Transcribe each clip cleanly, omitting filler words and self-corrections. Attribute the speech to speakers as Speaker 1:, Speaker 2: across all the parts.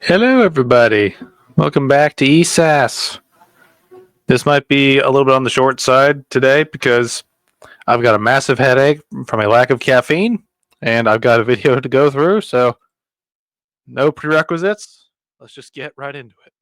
Speaker 1: Hello, everybody. Welcome back to ESAS. This might be a little bit on the short side today because I've got a massive headache from a lack of caffeine, and I've got a video to go through, so no prerequisites. Let's just get right into it.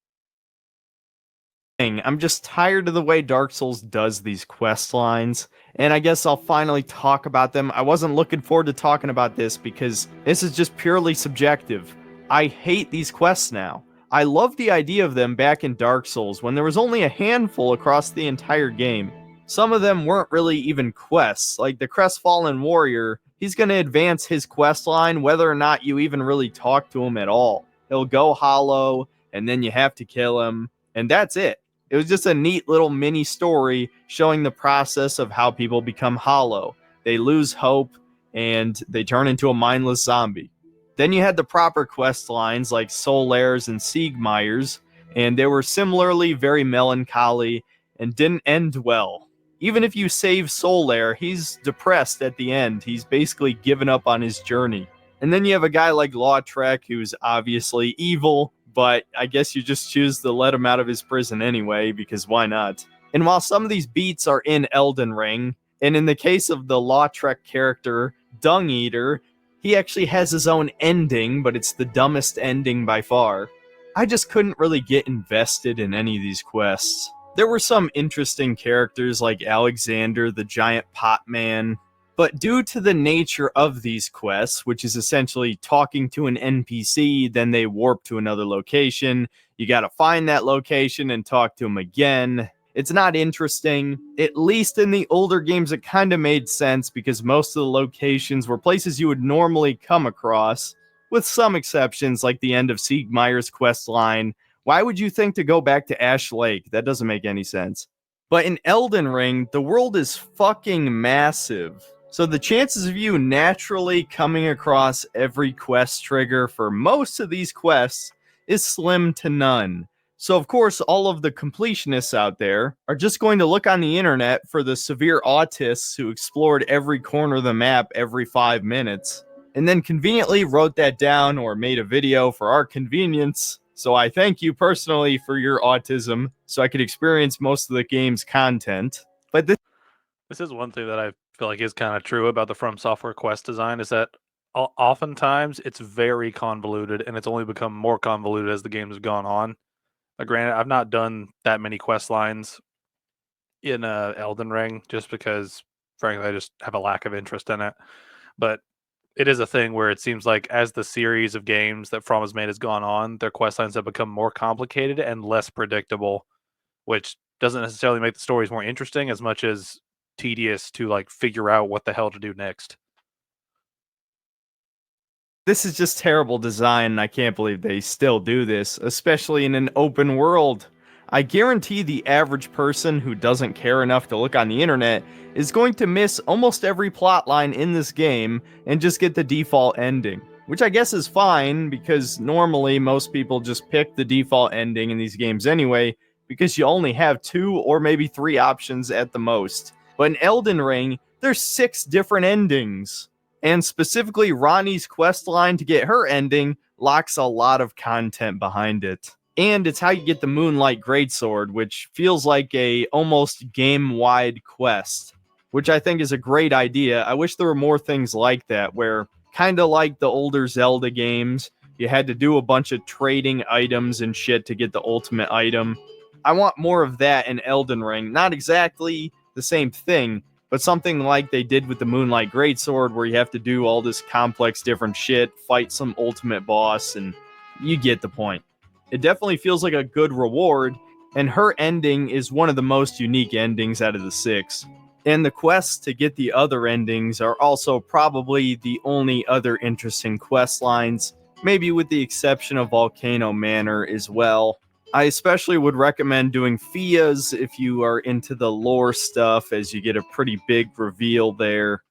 Speaker 2: I'm just tired of the way Dark Souls does these quest lines, and I guess I'll finally talk about them. I wasn't looking forward to talking about this because this is just purely subjective. I hate these quests now. I love the idea of them back in Dark Souls when there was only a handful across the entire game. Some of them weren't really even quests, like the Crestfallen Warrior. He's going to advance his quest line whether or not you even really talk to him at all. He'll go hollow, and then you have to kill him, and that's it. It was just a neat little mini story showing the process of how people become hollow. They lose hope and they turn into a mindless zombie. Then you had the proper quest lines like Solaire's and Siegmeyer's, and they were similarly very melancholy and didn't end well. Even if you save Solaire, he's depressed at the end. He's basically given up on his journey. And then you have a guy like Lautrec, who's obviously evil, but I guess you just choose to let him out of his prison anyway, because why not? And while some of these beats are in Elden Ring, and in the case of the Lautrec character, Dung Eater, he actually has his own ending, but it's the dumbest ending by far. I just couldn't really get invested in any of these quests. There were some interesting characters like Alexander, the giant pot man, but due to the nature of these quests, which is essentially talking to an NPC, then they warp to another location, you gotta find that location and talk to them again. It's not interesting. At least in the older games, it kind of made sense because most of the locations were places you would normally come across, with some exceptions like the end of Siegmeyer's quest line. Why would you think to go back to Ash Lake? That doesn't make any sense. But in Elden Ring, the world is fucking massive. So the chances of you naturally coming across every quest trigger for most of these quests is slim to none. So of course, all of the completionists out there are just going to look on the internet for the severe autists who explored every corner of the map every 5 minutes, and then conveniently wrote that down or made a video for our convenience. So I thank you personally for your autism, so I could experience most of the game's content. But
Speaker 1: This is one thing that I feel like is kind of true about the From Software quest design is that oftentimes it's very convoluted, and it's only become more convoluted as the game has gone on. Granted, I've not done that many quest lines in Elden Ring just because, frankly, I just have a lack of interest in it. But it is a thing where it seems like as the series of games that From has made has gone on, their quest lines have become more complicated and less predictable, which doesn't necessarily make the stories more interesting as much as tedious to like figure out what the hell to do next.
Speaker 2: this is just terrible design, and I can't believe they still do this, especially in an open world. I guarantee the average person who doesn't care enough to look on the internet is going to miss almost every plotline in this game and just get the default ending. Which I guess is fine, because normally most people just pick the default ending in these games anyway, because you only have 2 or maybe 3 options at the most. But in Elden Ring, there's 6 different endings. And specifically, Ronnie's quest line to get her ending locks a lot of content behind it. And it's how you get the Moonlight Greatsword, which feels like a almost game-wide quest, which I think is a great idea. I wish there were more things like that, where, kind of like the older Zelda games, you had to do a bunch of trading items and shit to get the ultimate item. I want more of that in Elden Ring. Not exactly the same thing, but something like they did with the Moonlight Greatsword, where you have to do all this complex different shit, fight some ultimate boss, and you get the point. It definitely feels like a good reward, and her ending is one of the most unique endings out of the 6. And the quests to get the other endings are also probably the only other interesting quest lines, maybe with the exception of Volcano Manor as well. I especially would recommend doing Fia's if you are into the lore stuff, as you get a pretty big reveal there.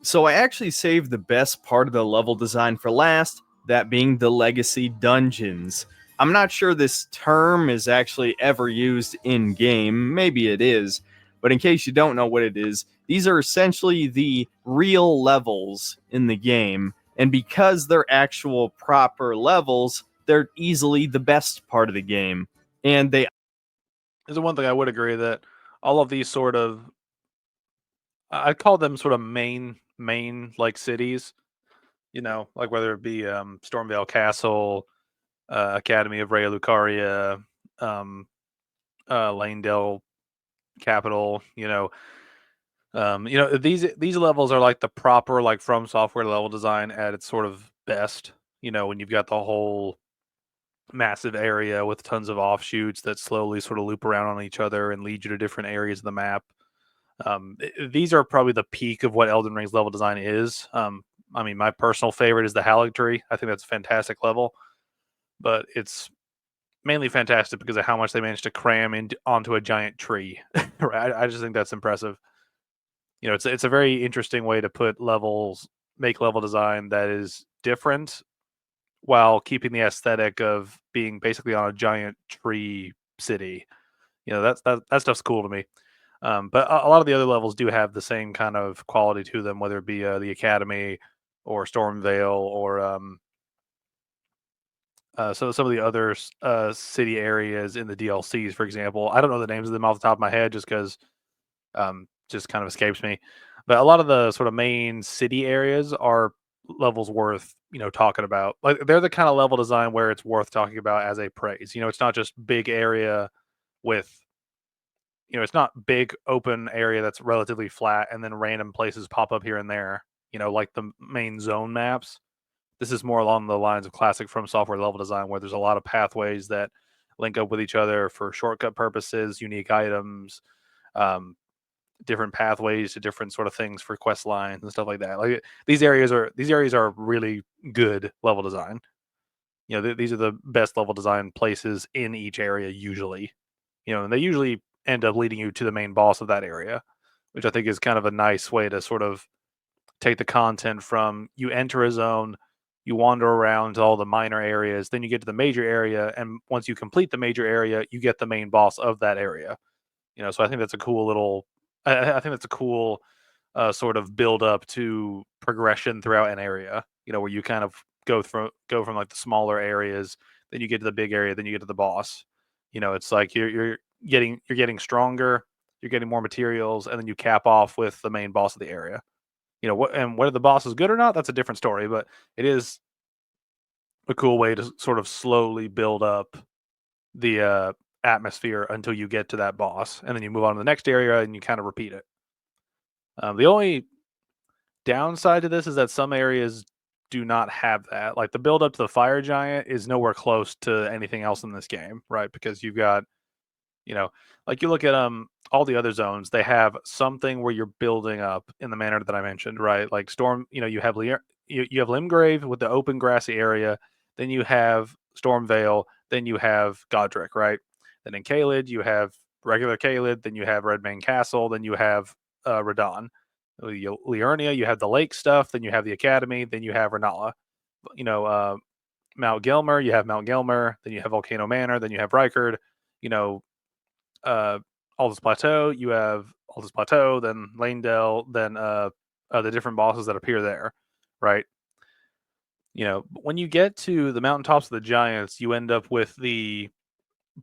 Speaker 2: So I actually saved the best part of the level design for last, that being the legacy dungeons. I'm not sure this term is actually ever used in game, maybe it is, but in case you don't know what it is, these are essentially the real levels in the game, and because they're actual proper levels, they're easily the best part of the game. And they
Speaker 1: There's the one thing I would agree that all of these sort of I'd call them sort of main like cities, like whether it be Stormvale Castle, Academy of Raya Lucaria, um, Lanedale Capital, these levels are like the proper like From Software level design at its sort of best. When you've got the whole massive area with tons of offshoots that slowly sort of loop around on each other and lead you to different areas of the map. These are probably the peak of what Elden Ring's level design is. I mean, my personal favorite is the Haligtree. I think that's a fantastic level, but it's mainly fantastic because of how much they managed to cram onto a giant tree. Right? I just think that's impressive. It's a very interesting way to make level design that is different while keeping the aesthetic of being basically on a giant tree city. That stuff's cool to me. But a lot of the other levels do have the same kind of quality to them, whether it be the Academy or Stormvale or so some of the other city areas in the DLCs, for example. I don't know the names of them off the top of my head just because just kind of escapes me. But a lot of the sort of main city areas are levels worth talking about. Like they're the kind of level design where it's worth talking about as a praise. It's not just big area with it's not big open area that's relatively flat and then random places pop up here and there, like the main zone maps. This is more along the lines of classic From Software level design where there's a lot of pathways that link up with each other for shortcut purposes, unique items, um, different pathways to different sort of things for quest lines and stuff like that. Like these areas are really good level design. These are the best level design places in each area usually. And they usually end up leading you to the main boss of that area, which I think is kind of a nice way to sort of take the content from you enter a zone, you wander around to all the minor areas, then you get to the major area, and once you complete the major area, you get the main boss of that area. So I think that's a cool little. I think that's a cool sort of build up to progression throughout an area. Where you kind of go from like the smaller areas, then you get to the big area, then you get to the boss. It's like you're getting stronger, you're getting more materials, and then you cap off with the main boss of the area. Whether the boss is good or not, that's a different story. But it is a cool way to sort of slowly build up the atmosphere until you get to that boss, and then you move on to the next area and you kind of repeat it. The only downside to this is that some areas do not have that. Like the build up to the fire giant is nowhere close to anything else in this game, right? Because you've got, you know, like you look at all the other zones, they have something where you're building up in the manner that I mentioned, right? Like Storm, you have you have Limgrave with the open grassy area, then you have Stormvale, then you have Godric, right? Then in Caelid you have regular Caelid, then you have Redmane Castle, then you have Radon. Liurnia, you have the lake stuff, then you have the Academy, then you have Renala. You know, Mount Gilmer, you have Mount Gilmer, then you have Volcano Manor, then you have Rykard. You know, Aldous Plateau, you have Aldous Plateau, then Lanedale, then the different bosses that appear there, right? When you get to the mountaintops of the giants, you end up with the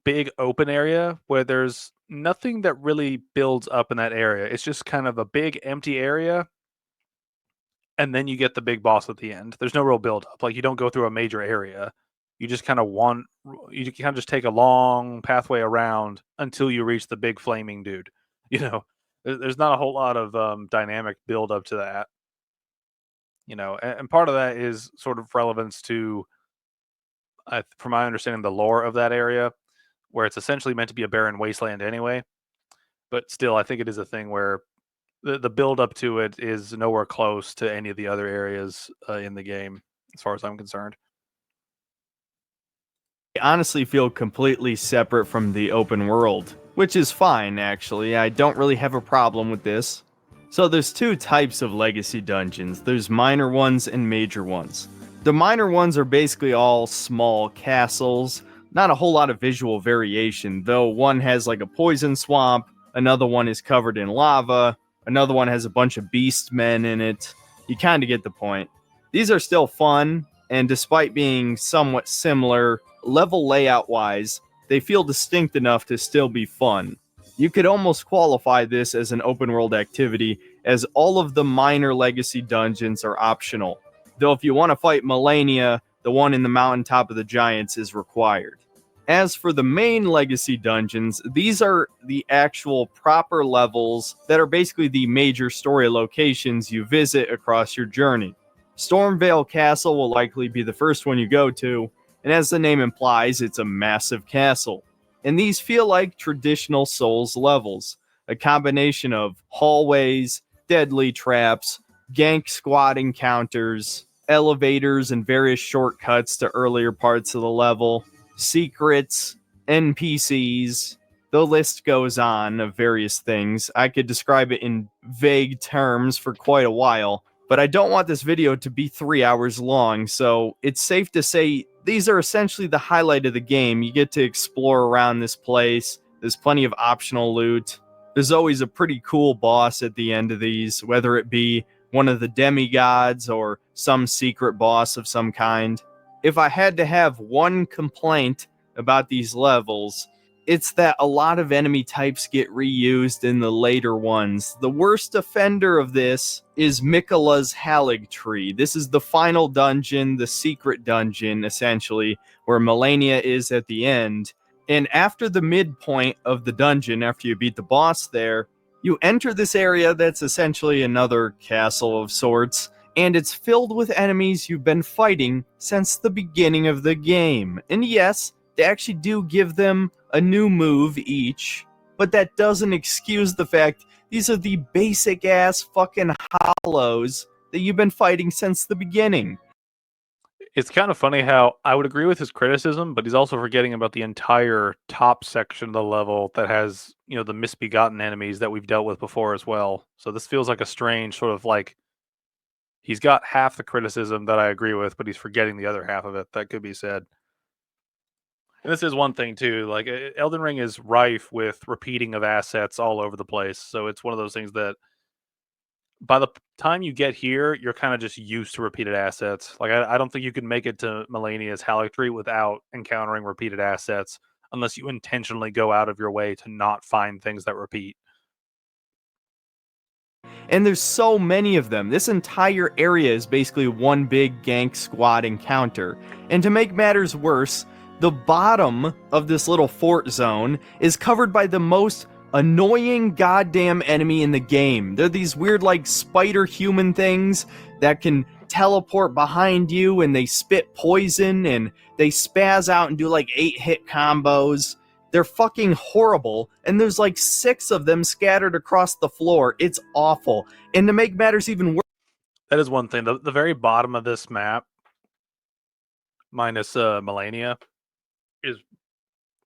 Speaker 1: big open area where there's nothing that really builds up in that area. It's just kind of a big empty area, and then you get the big boss at the end. There's no real build up. Like you don't go through a major area. You just kind of just take a long pathway around until you reach the big flaming dude. There's not a whole lot of dynamic build up to that. And part of that is sort of relevance to, from my understanding, the lore of that area, where it's essentially meant to be a barren wasteland anyway. But still, I think it is a thing where the build up to it is nowhere close to any of the other areas in the game, as far as I'm concerned.
Speaker 2: I honestly feel completely separate from the open world, which is fine actually. I don't really have a problem with this. So there's two types of legacy dungeons. There's minor ones and major ones. The minor ones are basically all small castles, not a whole lot of visual variation, though one has like a poison swamp, another one is covered in lava, another one has a bunch of beast men in it. You kind of get the point. These are still fun, and despite being somewhat similar level layout wise, they feel distinct enough to still be fun. You could almost qualify this as an open world activity, as all of the minor legacy dungeons are optional. Though if you want to fight Melania, the one in the mountaintop of the giants is required. As for the main legacy dungeons, these are the actual proper levels that are basically the major story locations you visit across your journey. Stormvale Castle will likely be the first one you go to, and as the name implies, it's a massive castle. And these feel like traditional Souls levels, a combination of hallways, deadly traps, gank squad encounters, elevators and various shortcuts to earlier parts of the level, secrets, NPCs. The list goes on of various things. I could describe it in vague terms for quite a while, but I don't want this video to be 3 hours long, so it's safe to say these are essentially the highlight of the game. You get to explore around this place. There's plenty of optional loot. There's always a pretty cool boss at the end of these, whether it be one of the demigods or some secret boss of some kind. If I had to have one complaint about these levels, it's that a lot of enemy types get reused in the later ones. The worst offender of this is Mikola's Halig Tree. This is the final dungeon, the secret dungeon, essentially, where Melania is at the end. And after the midpoint of the dungeon, after you beat the boss there, you enter this area that's essentially another castle of sorts, and it's filled with enemies you've been fighting since the beginning of the game. And yes, they actually do give them a new move each, but that doesn't excuse the fact these are the basic ass fucking hollows that you've been fighting since the beginning.
Speaker 1: It's kind of funny how I would agree with his criticism, but he's also forgetting about the entire top section of the level that has, the misbegotten enemies that we've dealt with before as well. So this feels like a strange sort of like he's got half the criticism that I agree with, but he's forgetting the other half of it. That could be said. And this is one thing too. Like Elden Ring is rife with repeating of assets all over the place. So it's one of those things that by the time you get here, you're kind of just used to repeated assets. Like I don't think you can make it to Melania's Halictory without encountering repeated assets, unless you intentionally go out of your way to not find things that repeat.
Speaker 2: And there's so many of them. This entire area is basically one big gank squad encounter. And to make matters worse, the bottom of this little fort zone is covered by the most annoying goddamn enemy in the game. They're these weird like spider human things that can teleport behind you, and they spit poison and they spaz out and do like 8-hit combos. They're fucking horrible, and there's like 6 of them scattered across the floor. It's awful. And to make matters even worse,
Speaker 1: that is one thing. The very bottom of this map, minus Melania, is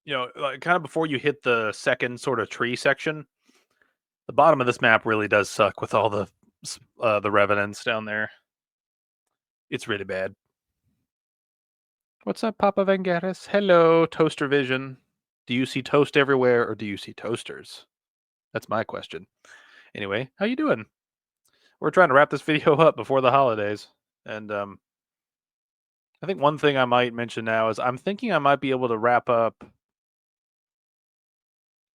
Speaker 1: like kind of before you hit the second sort of tree section. The bottom of this map really does suck with all the revenants down there. It's really bad. What's up, Papa Vangaris? Hello, Toaster Vision. Do you see toast everywhere, or do you see toasters? That's my question. Anyway, how you doing? We're trying to wrap this video up before the holidays, and I think one thing I might mention now is I'm thinking I might be able to wrap up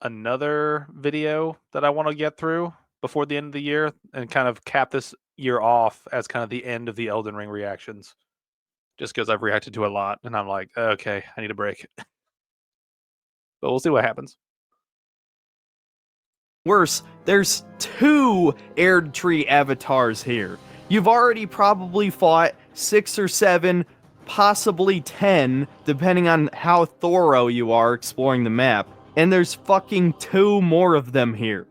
Speaker 1: another video that I want to get through before the end of the year and kind of cap this year off as kind of the end of the Elden Ring reactions. Just because I've reacted to a lot, and I'm like, okay, I need a break. But we'll see what happens.
Speaker 2: worse, there's 2 Erd Tree avatars here. You've already probably fought 6 or 7, possibly 10, depending on how thorough you are exploring the map. And there's fucking 2 more of them here.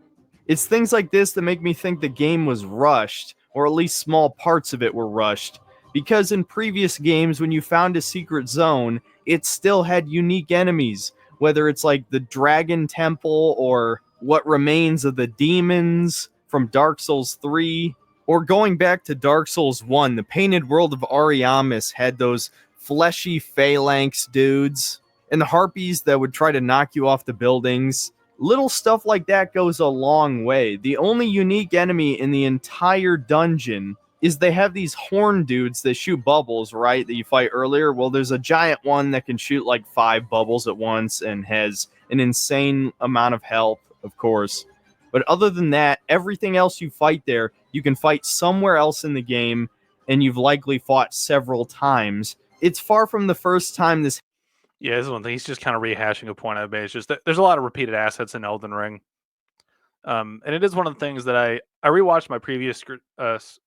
Speaker 2: It's things like this that make me think the game was rushed, or at least small parts of it were rushed. Because in previous games, when you found a secret zone, it still had unique enemies. Whether it's like the Dragon Temple, or what remains of the demons from Dark Souls 3, or going back to Dark Souls 1, the Painted World of Ariamis had those fleshy phalanx dudes, and the harpies that would try to knock you off the buildings. Little stuff like that goes a long way. The only unique enemy in the entire dungeon is they have these horn dudes that shoot bubbles, right? That you fight earlier. Well, there's a giant one that can shoot like 5 bubbles at once and has an insane amount of health, of course. But other than that, everything else you fight there, you can fight somewhere else in the game, and you've likely fought several times. It's far from the first time this.
Speaker 1: Yeah, this is one thing. He's just kind of rehashing a point I've made. It's just that there's a lot of repeated assets in Elden Ring. And it is one of the things that I rewatched my previous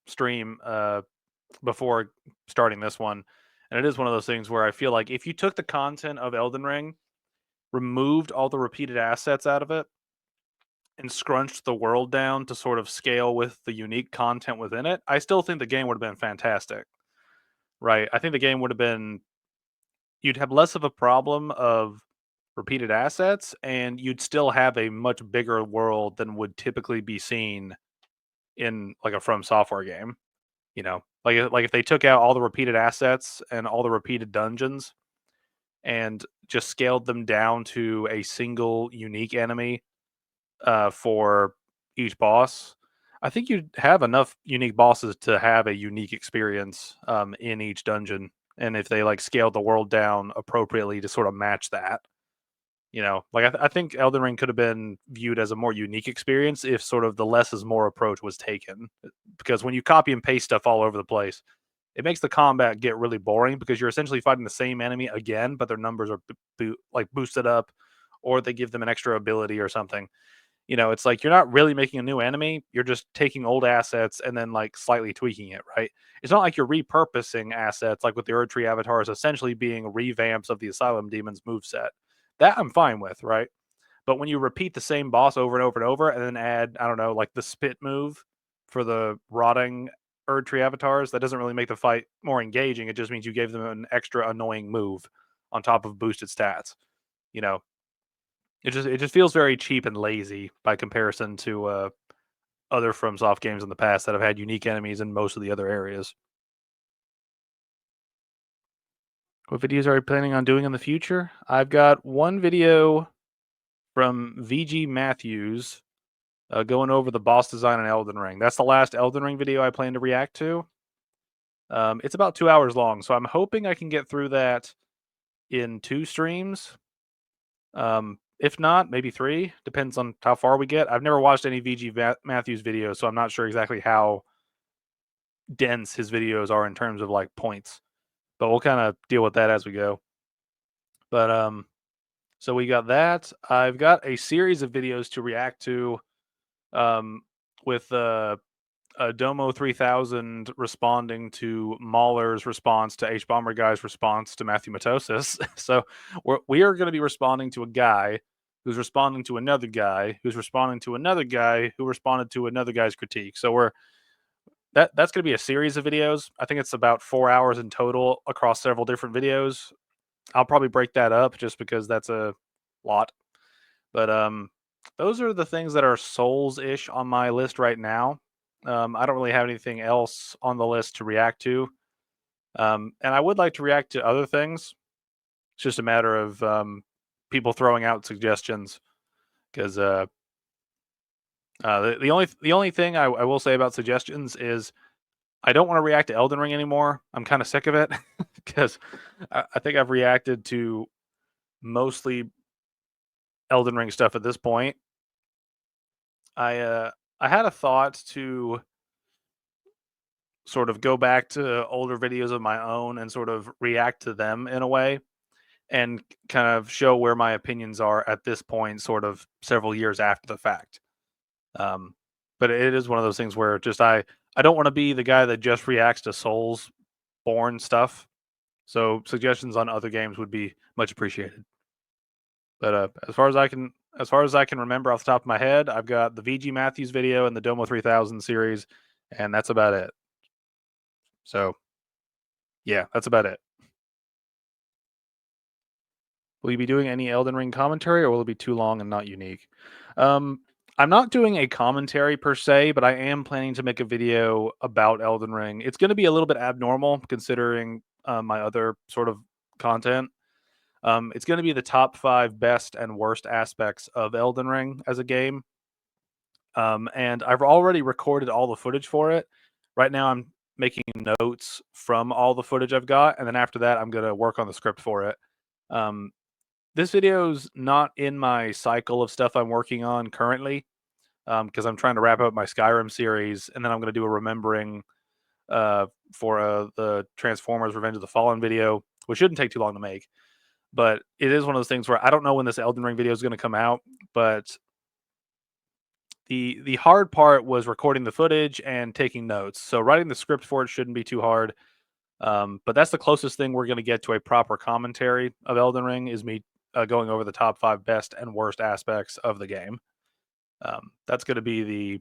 Speaker 1: stream before starting this one, and it is one of those things where I feel like if you took the content of Elden Ring, removed all the repeated assets out of it, and scrunched the world down to sort of scale with the unique content within it, I still think the game would have been fantastic. Right? I think the game would have been you'd have less of a problem of repeated assets, and you'd still have a much bigger world than would typically be seen in like a From Software game. Like if they took out all the repeated assets and all the repeated dungeons and just scaled them down to a single unique enemy for each boss, I think you'd have enough unique bosses to have a unique experience in each dungeon. And if they like scaled the world down appropriately to sort of match that, I think Elden Ring could have been viewed as a more unique experience if sort of the less is more approach was taken. Because when you copy and paste stuff all over the place, it makes the combat get really boring because you're essentially fighting the same enemy again, but their numbers are like boosted up, or they give them an extra ability or something. It's like you're not really making a new enemy. You're just taking old assets and then like slightly tweaking it, right? It's not like you're repurposing assets like with the Erdtree avatars essentially being revamps of the Asylum Demons moveset. That I'm fine with, right? But when you repeat the same boss over and over and over and then add, I don't know, like the spit move for the rotting Erdtree avatars, that doesn't really make the fight more engaging. It just means you gave them an extra annoying move on top of boosted stats. You know, it just feels very cheap and lazy by comparison to other FromSoft games in the past that have had unique enemies in most of the other areas. What videos are you planning on doing in the future? I've got one video from VG Matthews going over the boss design in Elden Ring. That's the last Elden Ring video I plan to react to. It's about 2 hours long, so I'm hoping I can get through that in 2 streams. If not, maybe 3. Depends on how far we get. I've never watched any VG Matthews videos, so I'm not sure exactly how dense his videos are in terms of like points. But we'll kind of deal with that as we go. But so we got that. I've got a series of videos to react to with Domo 3000 responding to Mahler's response to H Bomber Guy's response to Matthew Matosis. So we are going to be responding to a guy who's responding to another guy who's responding to another guy who responded to another guy's critique. So that's going to be a series of videos. I think it's about 4 hours in total across several different videos. I'll probably break that up just because that's a lot. But those are the things that are Souls-ish on my list right now. I don't really have anything else on the list to react to. And I would like to react to other things. It's just a matter of people throwing out suggestions. Because the only thing I will say about suggestions is I don't want to react to Elden Ring anymore. I'm kind of sick of it because I think I've reacted to mostly Elden Ring stuff at this point. I had a thought to sort of go back to older videos of my own and sort of react to them in a way and kind of show where my opinions are at this point, sort of several years after the fact. Um, but it is one of those things where just I don't want to be the guy that just reacts to Souls born stuff. So suggestions on other games would be much appreciated. But as far as I can remember off the top of my head, I've got the VG Matthews video and the Domo 3000 series, and that's about it. So, yeah, that's about it. Will you be doing any Elden Ring commentary, or will it be too long and not unique? I'm not doing a commentary per se, but I am planning to make a video about Elden Ring. It's going to be a little bit abnormal considering my other sort of content. It's going to be the top 5 best and worst aspects of Elden Ring as a game. And I've already recorded all the footage for it. Right now, making notes from all the footage I've got, and then after that, I'm gonna work on the script for it. Um, this video's not in my cycle of stuff I'm working on currently, because I'm trying to wrap up my Skyrim series, and then I'm gonna do a remembering for the Transformers: Revenge of the Fallen video, which shouldn't take too long to make. But it is one of those things where I don't know when this Elden Ring video is going to come out, but the hard part was recording the footage and taking notes. So writing the script for it shouldn't be too hard. But that's the closest thing we're going to get to a proper commentary of Elden Ring is me going over the top 5 best and worst aspects of the game. That's going to be the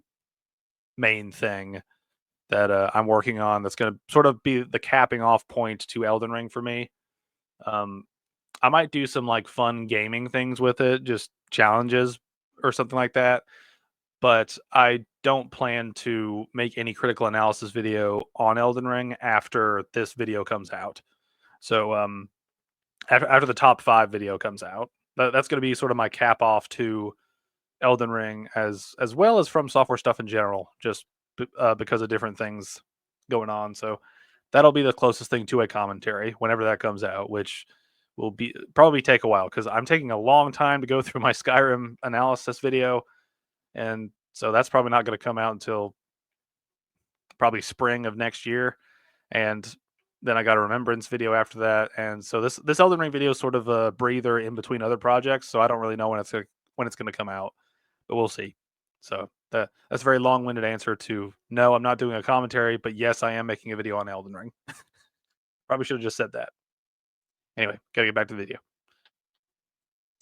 Speaker 1: main thing that I'm working on. That's going to sort of be the capping off point to Elden Ring for me. Um, I might do some like fun gaming things with it, just challenges or something like that. But I don't plan to make any critical analysis video on Elden Ring after this video comes out. So after the top 5 video comes out, that's going to be sort of my cap off to Elden Ring as well as From Software stuff in general, just because of different things going on. So that'll be the closest thing to a commentary whenever that comes out, which will be probably take a while because I'm taking a long time to go through my Skyrim analysis video, and so that's probably not going to come out until probably spring of next year. And then I got a remembrance video after that, and so this Elden Ring video is sort of a breather in between other projects. So I don't really know when it's going to come out, but we'll see. So that's a very long-winded answer to no, I'm not doing a commentary, but yes, I am making a video on Elden Ring. Probably should have just said that. Anyway, gotta get back to the video.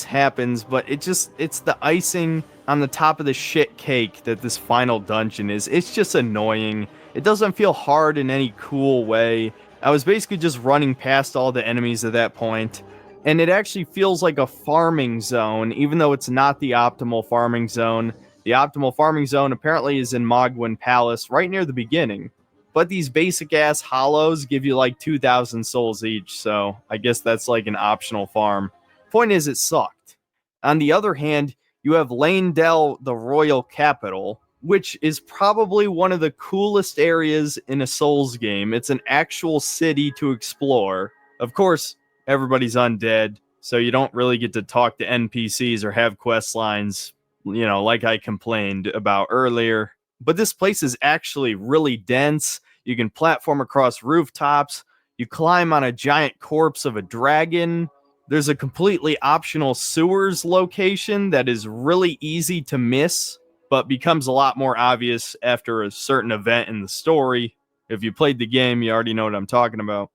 Speaker 2: Happens, but it's the icing on the top of the shit cake that this final dungeon is. It's just annoying. It doesn't feel hard in any cool way. I was basically just running past all the enemies at that point, and it actually feels like a farming zone, even though it's not the optimal farming zone. The optimal farming zone apparently is in Mogwyn Palace, right near the beginning. But these basic ass hollows give you like 2,000 souls each, so I guess that's like an optional farm. Point is, it sucked. On the other hand, you have Leyndell, the royal capital, which is probably one of the coolest areas in a Souls game. It's an actual city to explore. Of course, everybody's undead, so you don't really get to talk to NPCs or have quest lines, like I complained about earlier. But this place is actually really dense. You can platform across rooftops. You climb on a giant corpse of a dragon. There's a completely optional sewers location that is really easy to miss, but becomes a lot more obvious after a certain event in the story. If you played the game, you already know what I'm talking about.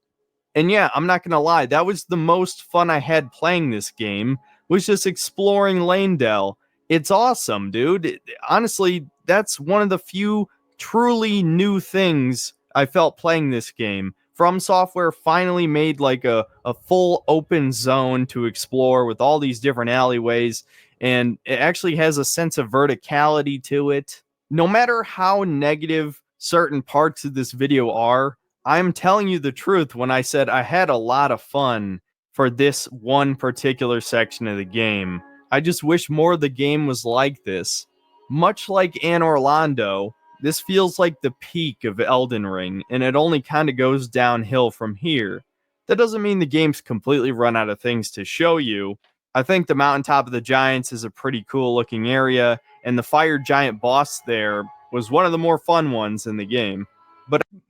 Speaker 2: And yeah, I'm not gonna lie, that was the most fun I had playing this game, was just exploring Leyndell. It's awesome, dude. Honestly, that's one of the few truly new things I felt playing this game. From Software finally made like a full open zone to explore with all these different alleyways, and it actually has a sense of verticality to it. No matter how negative certain parts of this video are, I'm telling you the truth when I said I had a lot of fun for this one particular section of the game. I just wish more of the game was like this. Much like Anne Orlando, this feels like the peak of Elden Ring, and it only kind of goes downhill from here. That doesn't mean the game's completely run out of things to show you. I think the Mountaintop of the Giants is a pretty cool looking area, and the fire giant boss there was one of the more fun ones in the game.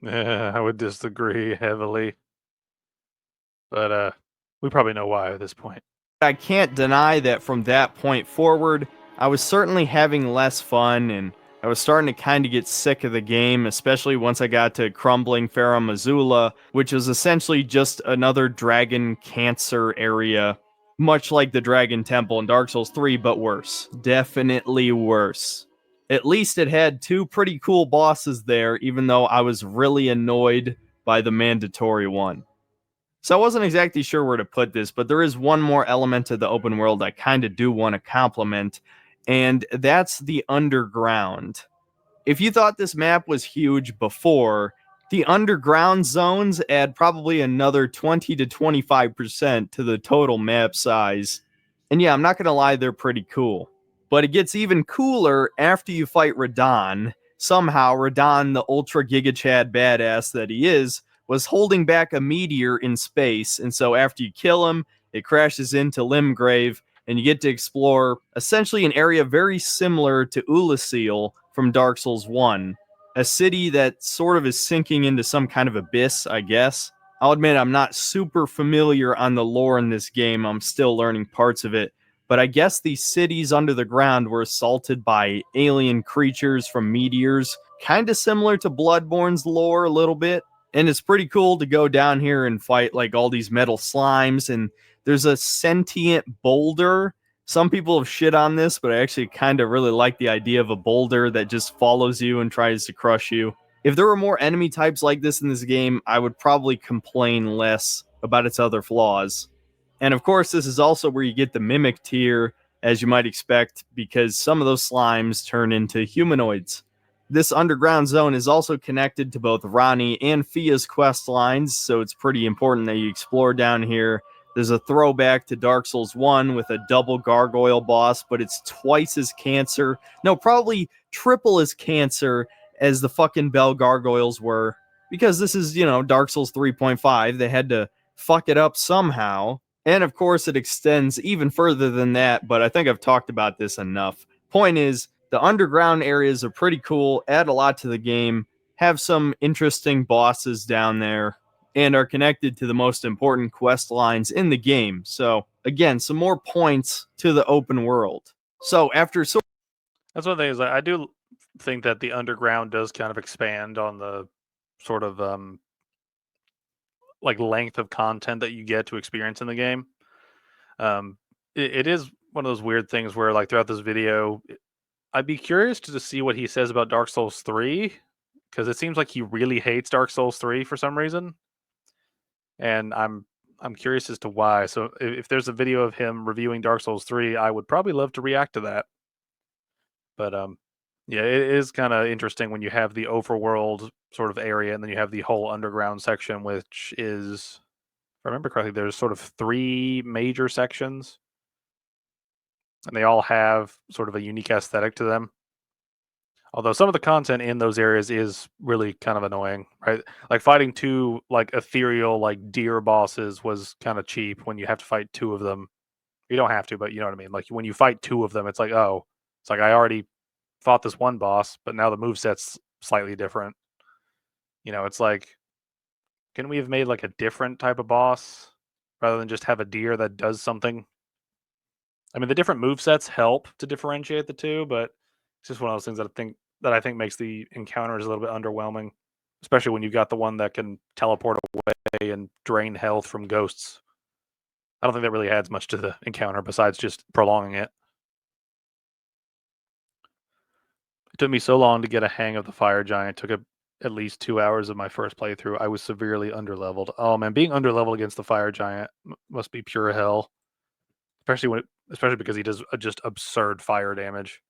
Speaker 1: Yeah, I would disagree heavily, but we probably know why at this point.
Speaker 2: I can't deny that from that point forward, I was certainly having less fun, and I was starting to kind of get sick of the game, especially once I got to Crumbling Farum Azula, which is essentially just another dragon cancer area, much like the Dragon Temple in Dark Souls 3, but worse. Definitely worse. At least it had two pretty cool bosses there, even though I was really annoyed by the mandatory one. So I wasn't exactly sure where to put this, but there is one more element to the open world I kind of do want to compliment, and that's the underground. If you thought this map was huge before, the underground zones add probably another 20 to 25% to the total map size. And yeah, I'm not going to lie, they're pretty cool. But it gets even cooler after you fight Radahn. somehow Radon, the ultra giga chad badass that he is, was holding back a meteor in space. And so after you kill him, it crashes into Limgrave, and you get to explore essentially an area very similar to Ulasil from Dark Souls 1. A city that sort of is sinking into some kind of abyss, I guess. I'll admit I'm not super familiar on the lore in this game. I'm still learning parts of it. But I guess these cities under the ground were assaulted by alien creatures from meteors, kind of similar to Bloodborne's lore a little bit. And it's pretty cool to go down here and fight like all these metal slimes. And there's a sentient boulder. Some people have shit on this, but I actually kind of really like the idea of a boulder that just follows you and tries to crush you. If there were more enemy types like this in this game, I would probably complain less about its other flaws. And of course, this is also where you get the mimic tier, as you might expect, because some of those slimes turn into humanoids. This underground zone is also connected to both Ronnie and Fia's quest lines, so it's pretty important that you explore down here. There's a throwback to Dark Souls 1 with a double gargoyle boss, but it's twice as cancer. No, probably triple as cancer as the fucking Bell gargoyles were. Because this is, Dark Souls 3.5. They had to fuck it up somehow. And of course, it extends even further than that, but I think I've talked about this enough. Point is, the underground areas are pretty cool, add a lot to the game, have some interesting bosses down there, and are connected to the most important quest lines in the game. So, again, some more points to the open world. So, after
Speaker 1: That's one thing is I do think that the underground does kind of expand on the sort of like length of content that you get to experience in the game. It is one of those weird things where like throughout this video, I'd be curious to see what he says about Dark Souls 3 because it seems like he really hates Dark Souls 3 for some reason, and I'm curious as to why. So if there's a video of him reviewing Dark Souls 3, I would probably love to react to that. But yeah, it is kind of interesting when you have the overworld sort of area and then you have the whole underground section, which is, if I remember correctly, there's sort of 3 major sections, and they all have sort of a unique aesthetic to them. Although some of the content in those areas is really kind of annoying, right? Like fighting 2 like ethereal like deer bosses was kind of cheap when you have to fight 2 of them. You don't have to, but you know what I mean. Like when you fight 2 of them, it's like, oh, it's like I already fought this one boss, but now the moveset's slightly different. It's like, can we have made like a different type of boss rather than just have a deer that does something? I mean, the different movesets help to differentiate the two, but it's just one of those things that I think makes the encounters a little bit underwhelming, especially when you've got the one that can teleport away and drain health from ghosts. I don't think that really adds much to the encounter besides just prolonging it. It took me so long to get a hang of the fire giant. It took at least 2 hours of my first playthrough. I was severely underleveled. Oh man, being underleveled against the fire giant must be pure hell, especially because he does just absurd fire damage.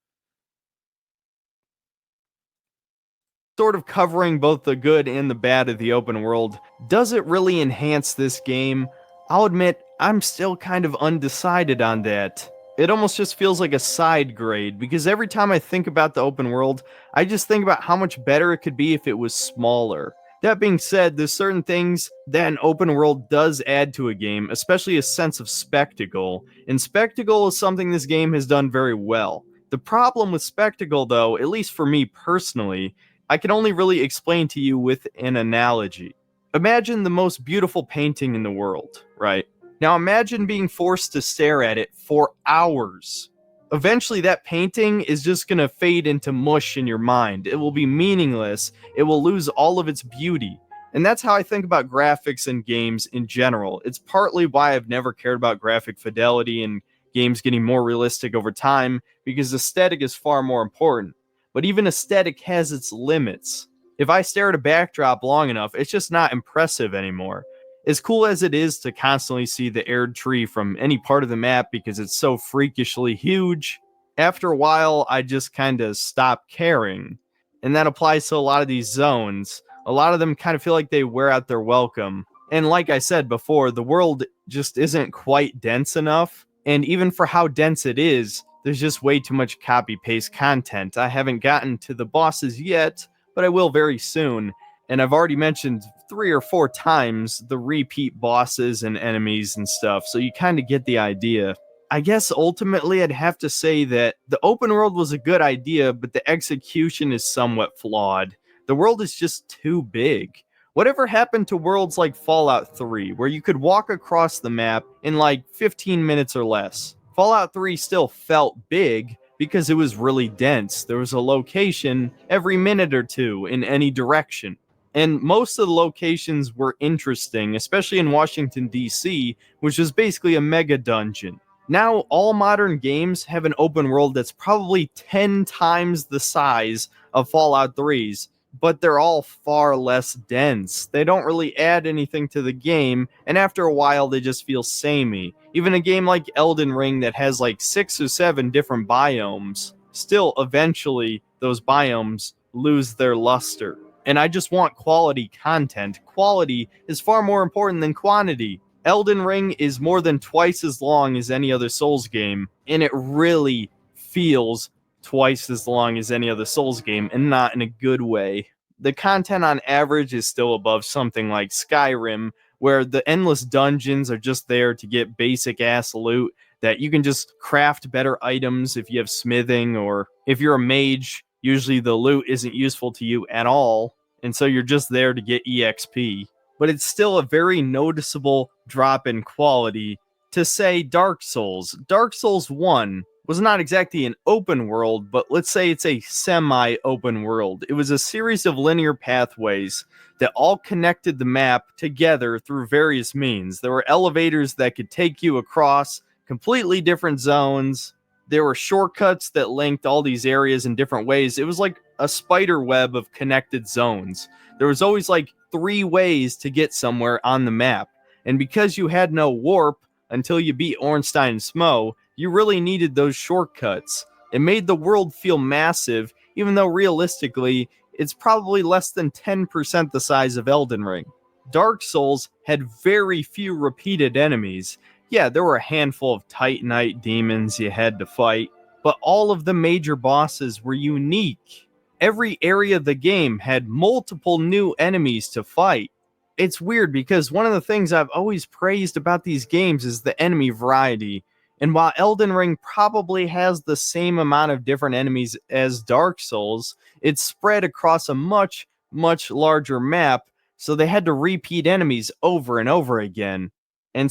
Speaker 2: sort of covering both the good and the bad of the open world, does it really enhance this game? I'll admit, I'm still kind of undecided on that. It almost just feels like a side grade, because every time I think about the open world, I just think about how much better it could be if it was smaller. That being said, there's certain things that an open world does add to a game, especially a sense of spectacle, and spectacle is something this game has done very well. The problem with spectacle, though, at least for me personally, I can only really explain to you with an analogy. Imagine the most beautiful painting in the world, right? Now imagine being forced to stare at it for hours. Eventually that painting is just going to fade into mush in your mind. It will be meaningless. It will lose all of its beauty. And that's how I think about graphics in games in general. It's partly why I've never cared about graphic fidelity and games getting more realistic over time, because aesthetic is far more important. But even aesthetic has its limits. If I stare at a backdrop long enough, it's just not impressive anymore. As cool as it is to constantly see the aired tree from any part of the map because it's so freakishly huge, after a while I just kind of stop caring. And that applies to a lot of these zones. A lot of them kind of feel like they wear out their welcome. And like I said before, the world just isn't quite dense enough. And even for how dense it is, There's just way too much copy paste content. I haven't gotten to the bosses yet, but I will very soon. And I've already mentioned 3 or 4 times the repeat bosses and enemies and stuff, so you kind of get the idea. I guess ultimately I'd have to say that the open world was a good idea, but the execution is somewhat flawed. The world is just too big. Whatever happened to worlds like Fallout 3, where you could walk across the map in like 15 minutes or less? Fallout 3 still felt big because it was really dense. There was a location every minute or two in any direction. And most of the locations were interesting, especially in Washington, D.C., which was basically a mega dungeon. Now, all modern games have an open world that's probably 10 times the size of Fallout 3's, but they're all far less dense. They don't really add anything to the game, and after a while, they just feel samey. Even a game like Elden Ring that has like 6 or 7 different biomes, still eventually, those biomes lose their luster. And I just want quality content. Quality is far more important than quantity. Elden Ring is more than twice as long as any other Souls game, and it really feels twice as long as any other Souls game, and not in a good way. The content on average is still above something like Skyrim, where the endless dungeons are just there to get basic ass loot that you can just craft better items if you have smithing, or if you're a mage, usually the loot isn't useful to you at all, and so you're just there to get EXP. But it's still a very noticeable drop in quality to say Dark Souls. Dark Souls 1 was not exactly an open world, but let's say it's a semi open world. It was a series of linear pathways that all connected the map together through various means. There were elevators that could take you across completely different zones. There were shortcuts that linked all these areas in different ways. It was like a spider web of connected zones. There was always like 3 ways to get somewhere on the map. And because you had no warp until you beat Ornstein and Smo, you really needed those shortcuts. It made the world feel massive, even though realistically, it's probably less than 10% the size of Elden Ring. Dark Souls had very few repeated enemies. Yeah, there were a handful of Titanite demons you had to fight, but all of the major bosses were unique. Every area of the game had multiple new enemies to fight. It's weird because one of the things I've always praised about these games is the enemy variety. And while Elden Ring probably has the same amount of different enemies as Dark Souls, it's spread across a much, much larger map, so they had to repeat enemies over and over again. And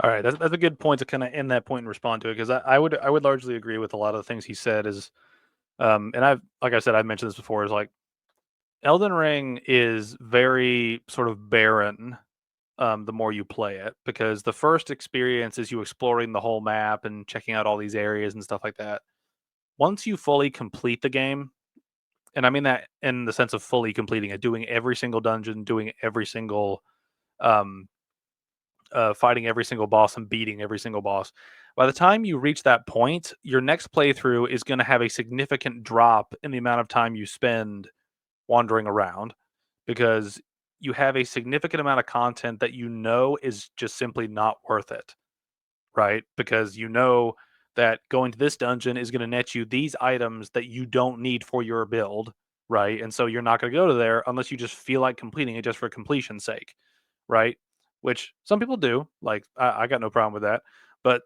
Speaker 1: All right, that's a good point to kind of end that point and respond to it, because I would largely agree with a lot of the things he said. Is and I've, like I said, I've mentioned this before. Is like Elden Ring is very sort of barren the more you play it, because the first experience is you exploring the whole map and checking out all these areas and stuff like that. Once you fully complete the game, and I mean that in the sense of fully completing it, doing every single dungeon, doing every single um, fighting every single boss and beating every single boss. By the time you reach that point, your next playthrough is going to have a significant drop in the amount of time you spend wandering around, because you have a significant amount of content that you know is just simply not worth it, right? Because you know that going to this dungeon is going to net you these items that you don't need for your build, right? And so you're not going to go to there unless you just feel like completing it just for completion's sake, right? Which some people do. Like I got no problem with that, but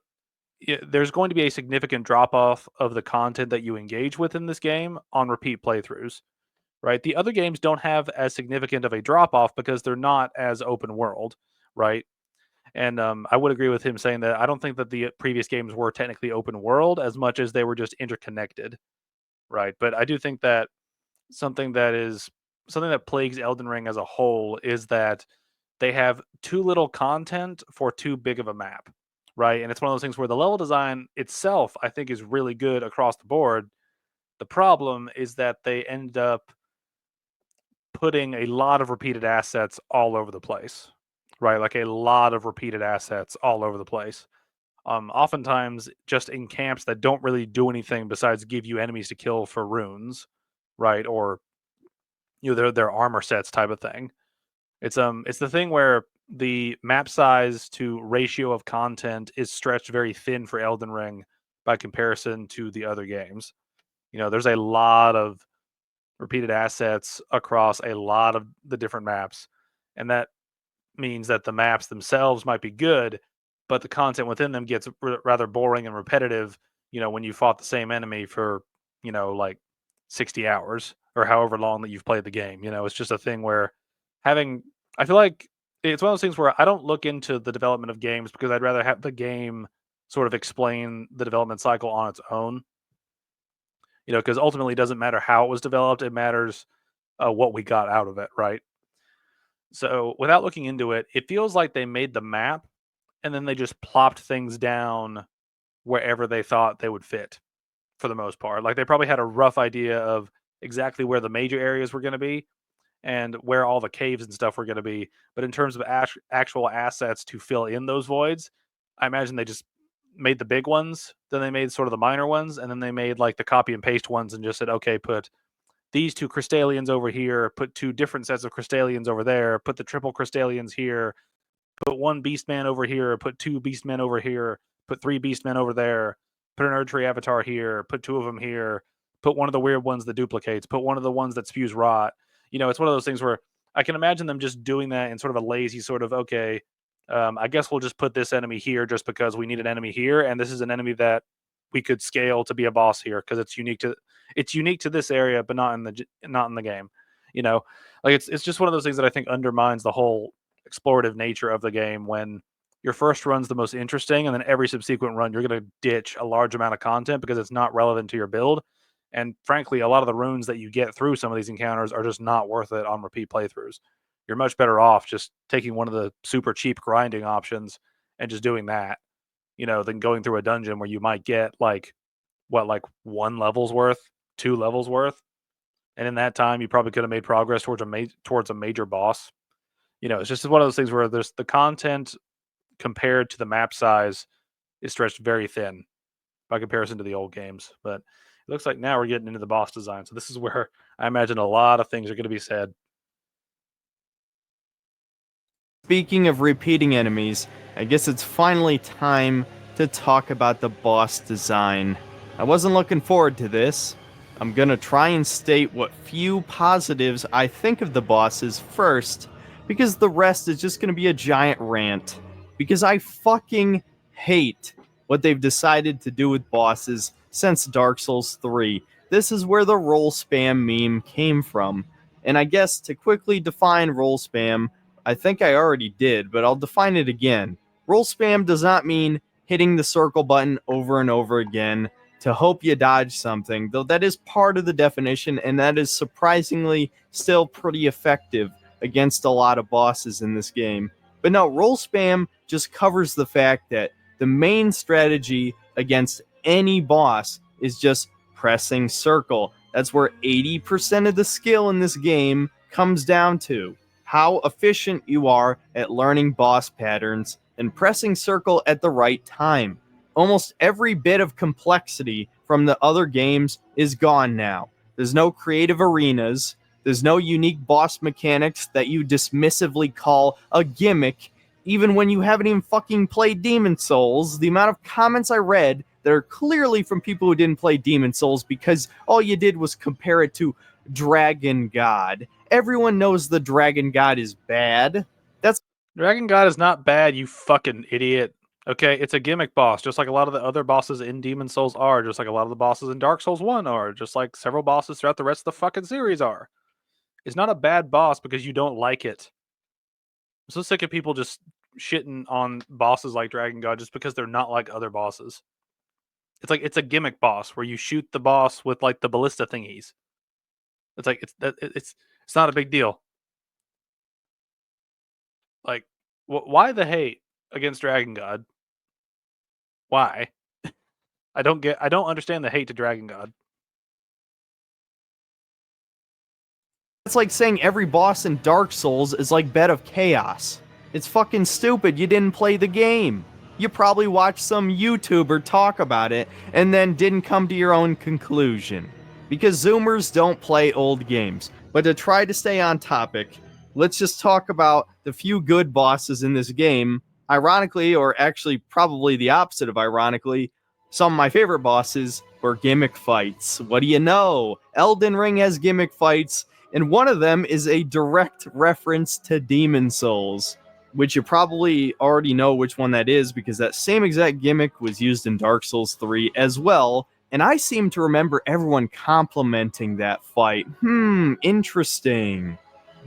Speaker 1: there's going to be a significant drop off of the content that you engage with in this game on repeat playthroughs, right? The other games don't have as significant of a drop off because they're not as open world, right? And I would agree with him saying that I don't think that the previous games were technically open world as much as they were just interconnected, right? But I do think that something that is something that plagues Elden Ring as a whole is that they have too little content for too big of a map, right? And it's one of those things where the level design itself, I think, is really good across the board. The problem is that they end up putting a lot of repeated assets all over the place, right? Like a lot of repeated assets all over the place. Oftentimes just in camps that don't really do anything besides give you enemies to kill for runes, right? Or their armor sets type of thing. It's the thing where the map size to ratio of content is stretched very thin for Elden Ring by comparison to the other games. There's a lot of repeated assets across a lot of the different maps, and that means that the maps themselves might be good, but the content within them gets rather boring and repetitive. When you fought the same enemy for like 60 hours or however long that you've played the game. It's just a thing where having I feel like it's one of those things where I don't look into the development of games because I'd rather have the game sort of explain the development cycle on its own. Because ultimately it doesn't matter how it was developed; it matters what we got out of it, right? So without looking into it, it feels like they made the map and then they just plopped things down wherever they thought they would fit for the most part. Like they probably had a rough idea of exactly where the major areas were going to be and where all the caves and stuff were going to be. But in terms of actual assets to fill in those voids, I imagine they just made the big ones, then they made sort of the minor ones, and then they made like the copy and paste ones and just said, okay, put these two crystallians over here, put two different sets of crystallians over there, put the triple crystallians here, put one beastman over here, put two beastmen over here, put three beastmen over there, put an Erdtree avatar here, put two of them here, put one of the weird ones that duplicates, put one of the ones that spews rot. It's one of those things where I can imagine them just doing that in sort of a lazy sort of, okay, I guess we'll just put this enemy here just because we need an enemy here, and this is an enemy that we could scale to be a boss here because it's unique to this area, but not in the game. You know, like it's just one of those things that I think undermines the whole explorative nature of the game when your first run's the most interesting, and then every subsequent run you're going to ditch a large amount of content because it's not relevant to your build. And frankly, a lot of the runes that you get through some of these encounters are just not worth it on repeat playthroughs. You're much better off just taking one of the super cheap grinding options and just doing that, than going through a dungeon where you might get like one level's worth, two levels worth, and in that time you probably could have made progress towards a major boss. It's just one of those things where there's the content compared to the map size is stretched very thin by comparison to the old games. But it looks like now we're getting into the boss design. So this is where I imagine a lot of things are going to be said.
Speaker 2: Speaking of repeating enemies, I guess it's finally time to talk about the boss design. I wasn't looking forward to this. I'm gonna try and state what few positives I think of the bosses first, because the rest is just gonna be a giant rant. Because I fucking hate what they've decided to do with bosses since Dark Souls 3. This is where the roll spam meme came from. And I guess to quickly define roll spam, I think I already did, but I'll define it again. Roll spam does not mean hitting the circle button over and over again to hope you dodge something, though that is part of the definition, and that is surprisingly still pretty effective against a lot of bosses in this game. But no, roll spam just covers the fact that the main strategy against any boss is just pressing circle. That's where 80% of the skill in this game comes down to. How efficient you are at learning boss patterns and pressing circle at the right time. Almost every bit of complexity from the other games is gone now. There's no creative arenas. There's no unique boss mechanics that you dismissively call a gimmick. Even when you haven't even fucking played Demon Souls, the amount of comments I read that are clearly from people who didn't play Demon Souls because all you did was compare it to Dragon God. Everyone knows the Dragon God is bad.
Speaker 1: Dragon God is not bad, you fucking idiot. Okay, it's a gimmick boss, just like a lot of the other bosses in Demon Souls are, just like a lot of the bosses in Dark Souls 1 are, just like several bosses throughout the rest of the fucking series are. It's not a bad boss because you don't like it. I'm so sick of people just shitting on bosses like Dragon God just because they're not like other bosses. It's like it's a gimmick boss where you shoot the boss with like the ballista thingies. It's like it's not a big deal. Like, why the hate against Dragon God? Why? I don't understand the hate to Dragon God.
Speaker 2: It's like saying every boss in Dark Souls is like Bed of Chaos. It's fucking stupid. You didn't play the game. You probably watched some YouTuber talk about it and then didn't come to your own conclusion. Because Zoomers don't play old games. But to try to stay on topic, let's just talk about the few good bosses in this game. Ironically, or actually probably the opposite of ironically, Some of my favorite bosses were gimmick fights. What do you know? Elden Ring has gimmick fights, and one of them is a direct reference to Demon Souls, which you probably already know which one that is because that same exact gimmick was used in Dark Souls 3 as well. And I seem to remember everyone complimenting that fight. Interesting.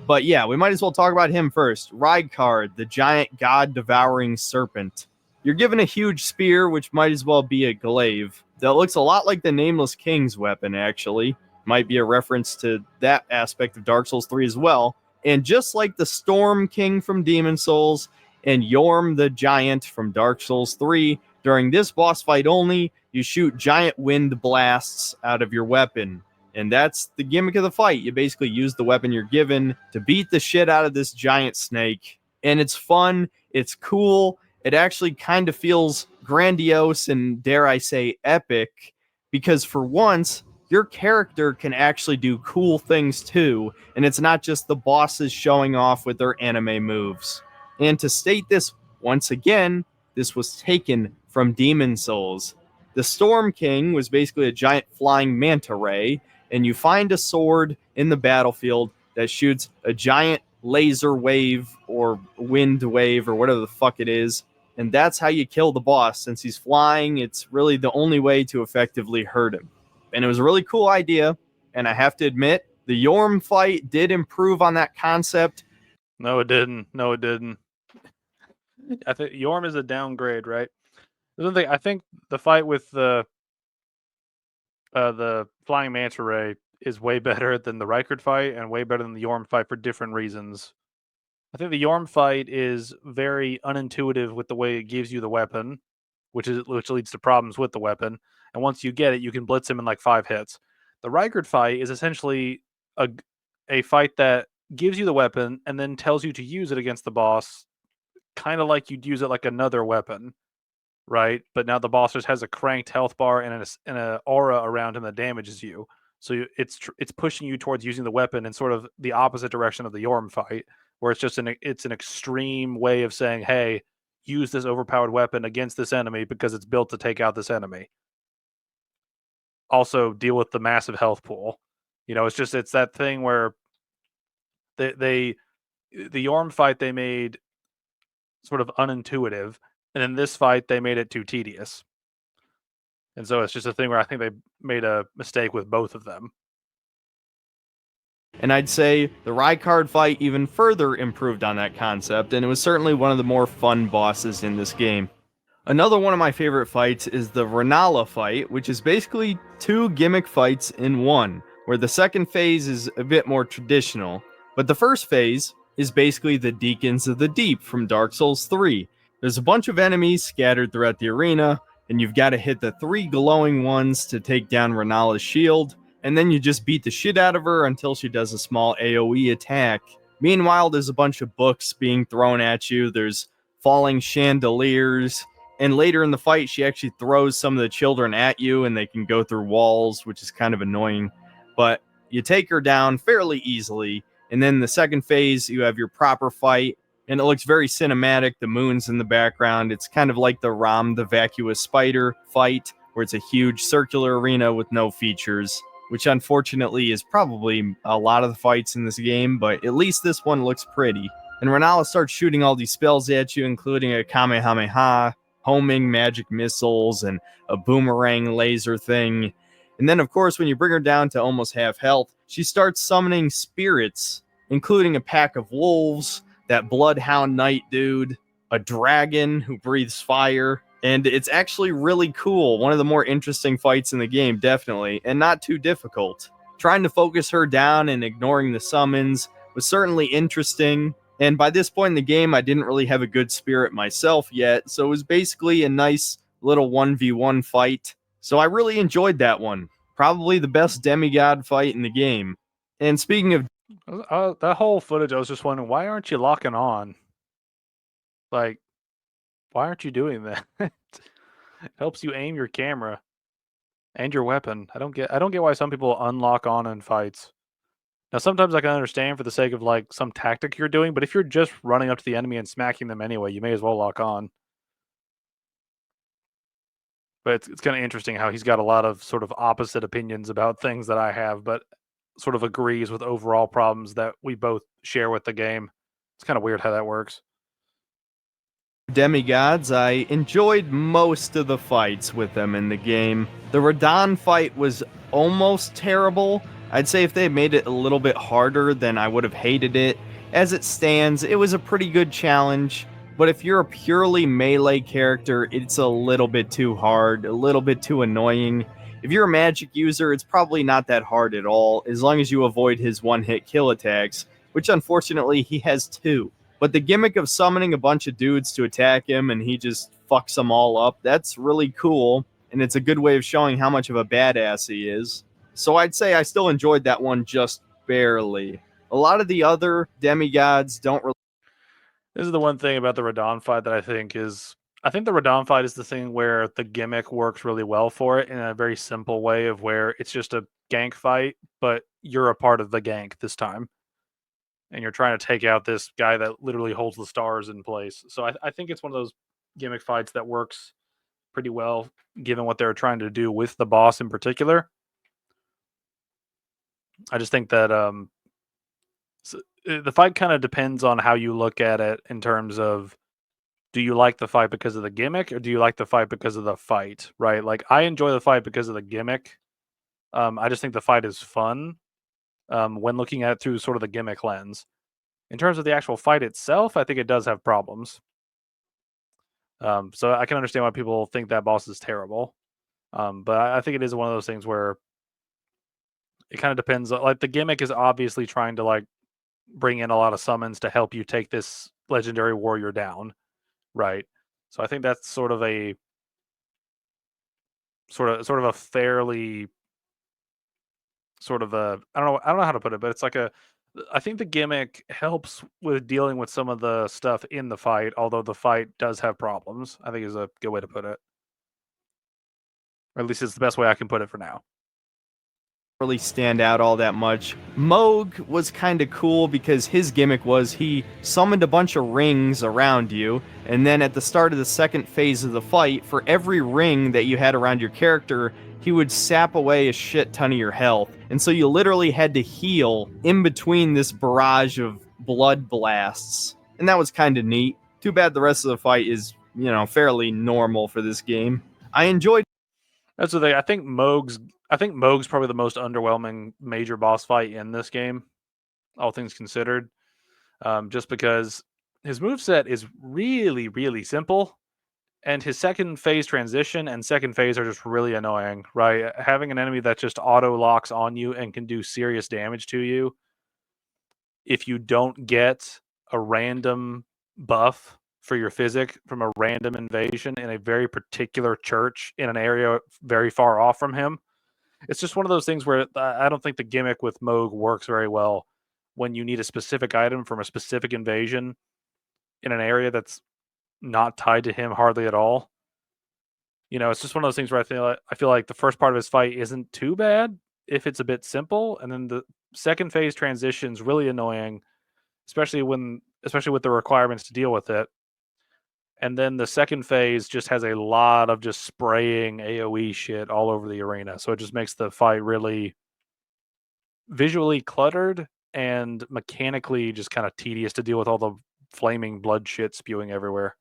Speaker 2: But yeah, we might as well talk about him first. Rykard, the giant god-devouring serpent. You're given a huge spear, which might as well be a glaive. That looks a lot like the Nameless King's weapon, actually. Might be a reference to that aspect of Dark Souls 3 as well. And just like the Storm King from Demon Souls and Yorm the Giant from Dark Souls 3, during this boss fight only, you shoot giant wind blasts out of your weapon. And that's the gimmick of the fight. You basically use the weapon you're given to beat the shit out of this giant snake. And it's fun, it's cool, it actually kind of feels grandiose and, dare I say, epic, because for once, your character can actually do cool things too, and it's not just the bosses showing off with their anime moves. And to state this once again, this was taken from Demon Souls. The Storm King was basically a giant flying manta ray, and you find a sword in the battlefield that shoots a giant laser wave or wind wave or whatever the fuck it is. And that's how you kill the boss. Since he's flying, it's really the only way to effectively hurt him. And it was a really cool idea. And I have to admit, the Yorm fight did improve on that concept.
Speaker 1: No, it didn't. No, it didn't. I think Yorm is a downgrade, right? There's one thing. I think the fight with the flying manta ray is way better than the Rykard fight and way better than the Yorm fight for different reasons. I think the Yorm fight is very unintuitive with the way it gives you the weapon, which leads to problems with the weapon. And once you get it, you can blitz him in like 5 hits. The Rykard fight is essentially a fight that gives you the weapon and then tells you to use it against the boss, kind of like you'd use it like another weapon, right? But now the boss just has a cranked health bar and an aura around him that damages you. So it's pushing you towards using the weapon in sort of the opposite direction of the Yorm fight, where it's just an extreme way of saying, "Hey, use this overpowered weapon against this enemy because it's built to take out this enemy." Also, deal with the massive health pool. It's that thing where the Yorm fight they made sort of unintuitive, and in this fight they made it too tedious. And so it's just a thing where I think they made a mistake with both of them.
Speaker 2: And I'd say the Rykard fight even further improved on that concept, and it was certainly one of the more fun bosses in this game. Another one of my favorite fights is the Renala fight, which is basically 2 gimmick fights in one, where the second phase is a bit more traditional, but the first phase is basically the Deacons of the Deep from Dark Souls 3. There's a bunch of enemies scattered throughout the arena, and you've got to hit the 3 glowing ones to take down Renala's shield, and then you just beat the shit out of her until she does a small AoE attack. Meanwhile, there's a bunch of books being thrown at you, there's falling chandeliers, and later in the fight, she actually throws some of the children at you, and they can go through walls, which is kind of annoying. But you take her down fairly easily, and then the second phase, you have your proper fight, and it looks very cinematic. The moon's in the background. It's kind of like the Ram the Vacuous Spider fight, where it's a huge circular arena with no features, which unfortunately is probably a lot of the fights in this game, but at least this one looks pretty. And Renala starts shooting all these spells at you, including a Kamehameha, homing magic missiles, and a boomerang laser thing. And then, of course, when you bring her down to almost half health, she starts summoning spirits, including a pack of wolves, that Bloodhound Knight dude, a dragon who breathes fire, and it's actually really cool. One of the more interesting fights in the game, definitely, and not too difficult. Trying to focus her down and ignoring the summons was certainly interesting, and by this point in the game, I didn't really have a good spirit myself yet, so it was basically a nice little 1v1 fight. So I really enjoyed that one. Probably the best demigod fight in the game. And speaking of
Speaker 1: that whole footage, I was just wondering, why aren't you locking on? Like, why aren't you doing that? It helps you aim your camera and your weapon. I don't get why some people unlock on in fights. Now, sometimes I can understand for the sake of like some tactic you're doing, but if you're just running up to the enemy and smacking them anyway, you may as well lock on. But it's kind of interesting how he's got a lot of sort of opposite opinions about things that I have, but sort of agrees with overall problems that we both share with the game. It's kind of weird how that works.
Speaker 2: Demigods, I enjoyed most of the fights with them in the game. The Radon fight was almost terrible. I'd say if they had made it a little bit harder, then I would have hated it. As it stands, it was a pretty good challenge, but if you're a purely melee character, it's a little bit too hard, a little bit too annoying. If you're a magic user, it's probably not that hard at all, as long as you avoid his one-hit kill attacks, which unfortunately he has two. But the gimmick of summoning a bunch of dudes to attack him and he just fucks them all up, that's really cool. And it's a good way of showing how much of a badass he is. So I'd say I still enjoyed that one just barely. A lot of the other demigods don't really.
Speaker 1: This is the one thing about the Radon fight that I think the Radon fight is the thing where the gimmick works really well for it in a very simple way of where it's just a gank fight, but you're a part of the gank this time. And you're trying to take out this guy that literally holds the stars in place. So I think it's one of those gimmick fights that works pretty well given what they're trying to do with the boss in particular. I just think that the fight kind of depends on how you look at it in terms of, do you like the fight because of the gimmick or do you like the fight because of the fight, right? Like I enjoy the fight because of the gimmick. I just think the fight is fun when looking at it through sort of the gimmick lens. In terms of the actual fight itself, I think it does have problems. So I can understand why people think that boss is terrible. But I think it is one of those things where it kind of depends. Like the gimmick is obviously trying to like bring in a lot of summons to help you take this legendary warrior down, right? So I think that's sort of a fairly sort of a I don't know how to put it, but it's like a I think the gimmick helps with dealing with some of the stuff in the fight, although the fight does have problems. I think is a good way to put it. Or at least it's the best way I can put it for now.
Speaker 2: Really stand out all that much. Moog was kind of cool because his gimmick was he summoned a bunch of rings around you, and then at the start of the second phase of the fight, for every ring that you had around your character, he would sap away a shit ton of your health. And so you literally had to heal in between this barrage of blood blasts. And that was kind of neat. Too bad the rest of the fight is, fairly normal for this game. I enjoyed.
Speaker 1: That's the thing. I think Moog's probably the most underwhelming major boss fight in this game, all things considered. Just because his moveset is really, really simple, and his second phase transition and second phase are just really annoying, right? Having an enemy that just auto locks on you and can do serious damage to you if you don't get a random buff for your physic from a random invasion in a very particular church in an area very far off from him. It's just one of those things where I don't think the gimmick with Moog works very well when you need a specific item from a specific invasion in an area that's not tied to him hardly at all. It's just one of those things where I feel like the first part of his fight isn't too bad if it's a bit simple, and then the second phase transition's really annoying, especially with the requirements to deal with it. And then the second phase just has a lot of just spraying AoE shit all over the arena. So it just makes the fight really visually cluttered and mechanically just kind of tedious to deal with all the flaming blood shit spewing everywhere.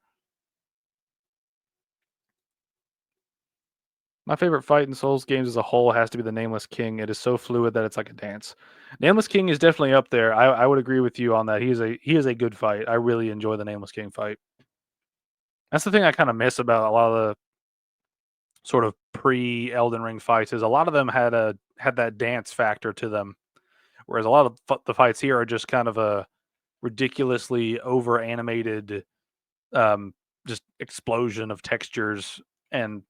Speaker 1: My favorite fight in Souls games as a whole has to be the Nameless King. It is so fluid that it's like a dance. Nameless King is definitely up there. I would agree with you on that. He is a good fight. I really enjoy the Nameless King fight. That's the thing I kind of miss about a lot of the sort of pre Elden Ring fights is a lot of them had that dance factor to them, whereas a lot of the fights here are just kind of a ridiculously over animated, just explosion of textures and